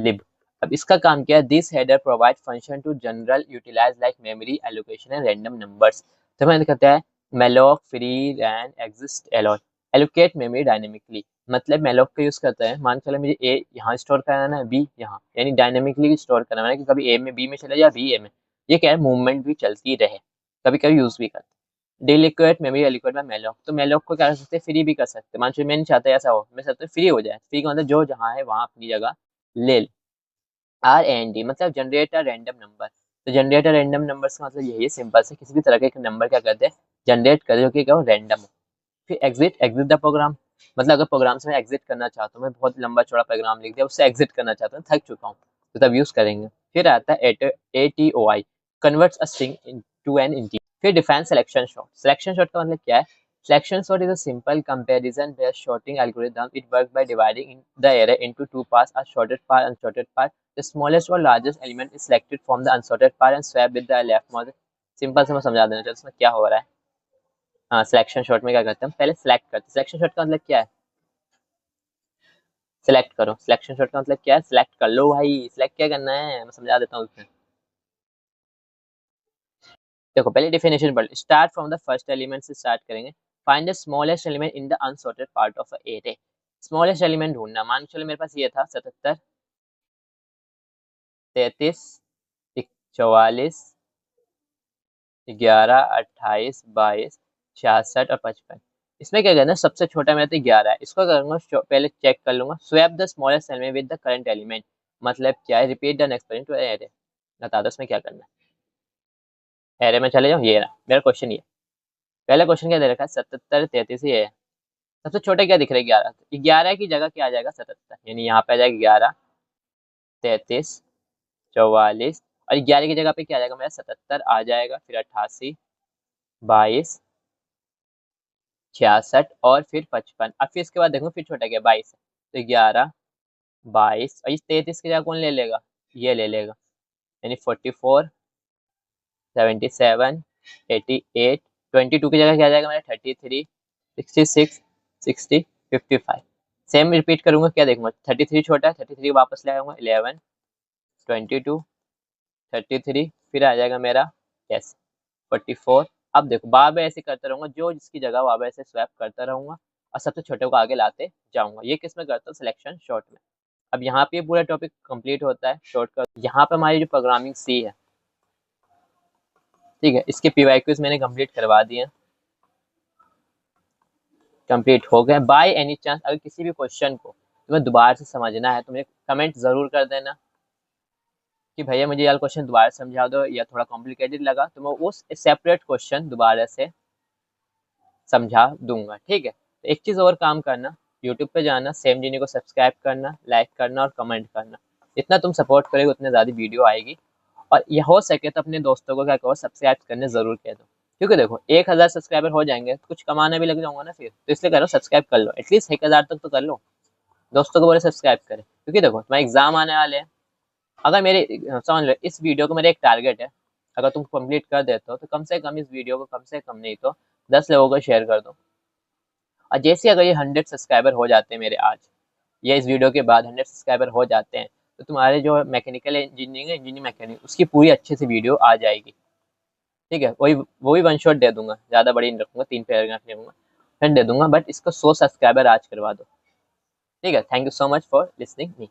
lib। अब इसका काम क्या है, this header provide function to general utilize like memory allocation and random numbers. तो हमें कहता है malloc free ran exist allot allocate memory dynamically। मतलब malloc का यूज करता है, मान चलो मुझे a यहाँ स्टोर कराना है, b यहाँ, यानी डायनेमिकली स्टोर कराना है कि कभी a में b में चले जाए, b a में। ये क्या है, मूवमेंट भी चलती रहे, कभी कभी यूज भी करते हैं। डेलिक्वेट मेमोरी एलिक्वेट बाय malloc। तो malloc को क्या कर सकते हैं, फ्री भी कर सकते हैं। मान चलो मैं नहीं चाहता ऐसा हो, मैं चाहता हूँ फ्री हो जाए। फ्री का मतलब जो जहाँ है वहाँ अपनी जगह ले ले। RND मतलब जनरेट अ रैंडम नंबर। तो जनरेट अ रैंडम नंबर्स का मतलब यही है, सिंपल से किसी भी तरह का एक नंबर क्या करते हैं, जनरेट करे जो कि क्या हो, रैंडम हो। फिर एग्जिट द प्रोग्राम। मतलब अगर प्रोग्राम से मैं एग्जिट करना चाहता हूँ, मैं बहुत लंबा चौड़ा प्रोग्राम लिख दिया, उससे एग्जिट करना चाहता हूँ, थक चुका हूँ, तो तब यूज करेंगे। फिर आता है ATOI, converts a string to an integer. फिर define selection sort. Selection sort का मतलब क्या है, selection sort is a simple comparison based sorting algorithm. It works by dividing the array into two parts, a sorted part and unsorted part. The smallest or largest element is selected from the unsorted part and swapped with the leftmost। Simple से मैं समझा देना चाहता हूँ इसमें क्या हो रहा है। हाँ, सिलेक्शन शॉट में क्या करते हैं, पहले सिलेक्ट करते हैं। सिलेक्शन शॉट का मतलब क्या है, सिलेक्ट करो। सिलेक्शन शॉट का मतलब क्या है, सिलेक्ट कर लो भाई। सिलेक्ट क्या करना है, मैं समझा देता हूँ उसमें। देखो पहले डेफिनेशन पढ़, start from the first element से स्टार्ट करेंगे। Find the smallest element in the unsorted part of a array. Smallest element ढूंढना, मान चलो मेरे पास ये था 77, 33, 44, 11, 28, 22, 66 और 55। इसमें क्या करना है, सबसे छोटा मेरा तो 11 है, इसको करूंगा पहले चेक कर लूंगा, swap the smallest element with the current element. मतलब क्या है, repeat the next to array. बता दो इसमें क्या करना है, एरे में चले जाओ, ये रहा मेरा क्वेश्चन। ये पहला क्वेश्चन क्या दे रखा है, 77, 33, ये है। सबसे छोटे क्या दिख रहा है, 11। तो 11 की जगह क्या आ जाएगा, 77, यानी यहाँ पे आ जाएगा 11, 33, 44, और 11 की जगह पे क्या आ जाएगा मेरा, 77 आ जाएगा। फिर 88, 22, 66 और फिर 55। अब फिर इसके बाद देखो फिर छोटा क्या, 22 है, तो 11, 22 और इस 33 की जगह कौन ले लेगा, ये ले लेगा, यानी 44, 77, 88, 22 की जगह क्या आ जाएगा मेरा, 33, 66, 60, 55। सेम रिपीट करूंगा, क्या देखूंगा, 33 छोटा है, 33 वापस ले आऊंगा, 11, 22, 33, फिर आ जाएगा मेरा यस 44। अब देखो बार बार ऐसे करता रहूंगा, जो जिसकी जगह बार बार ऐसे स्वैप करता रहूंगा और सबसे छोटे को आगे लाते जाऊंगा। ये किस में करता हूँ, सिलेक्शन शॉर्ट में। अब यहाँ पे पूरा टॉपिक कंप्लीट होता है शॉर्टकट। यहाँ पे हमारी जो प्रोग्रामिंग सी है, ठीक है, इसके PYQs मैंने कंप्लीट करवा दिए, कंप्लीट हो गए। बाय एनी चांस अगर किसी भी क्वेश्चन को तुम्हें दोबारा से समझना है तो मुझे कमेंट जरूर कर देना कि भैया मुझे यार क्वेश्चन दोबारा समझा दो, या थोड़ा कॉम्प्लिकेटेड लगा तो मैं उस सेपरेट क्वेश्चन दोबारा से समझा दूंगा, ठीक है। तो एक चीज़ और काम करना, यूट्यूब पे जाना, सेम जीनी को सब्सक्राइब करना, लाइक करना और कमेंट करना। जितना तुम सपोर्ट करोगे उतनी ज़्यादा वीडियो आएगी। और ये हो सके तो अपने दोस्तों को क्या कहो, सब्सक्राइब करने ज़रूर कह दो, क्योंकि देखो 1000 सब्सक्राइबर हो जाएंगे तो कुछ कमाना भी लग जाऊंगा ना फिर, तो इसलिए करो सब्सक्राइब कर लो, एटलीस्ट 1000 तक तो कर लो। दोस्तों को बोले सब्सक्राइब करें, क्योंकि देखो तुम्हारे एग्जाम आने वाले हैं। अगर मेरे समझ लो इस वीडियो को मेरा एक टारगेट है, अगर तुम कंप्लीट कर देते हो तो कम से कम इस वीडियो को कम से कम नहीं तो 10 लोगों को शेयर कर दो। और जैसे अगर ये 100 सब्सक्राइबर हो जाते हैं मेरे आज, या इस वीडियो के बाद 100 सब्सक्राइबर हो जाते हैं, तो तुम्हारे जो मैकेनिकल इंजीनियरिंग है, इंजीनियरिंग मैकेनिक, उसकी पूरी अच्छे से वीडियो आ जाएगी। ठीक है, वही वो भी वन शॉट दे दूंगा, ज़्यादा बड़ी नहीं रखूंगा, 3 पैराग्राफ नहीं रखूंगा, फिर दे दूंगा, बट इसको 100 सब्सक्राइबर आज करवा दो। ठीक है, thank you so much for listening me.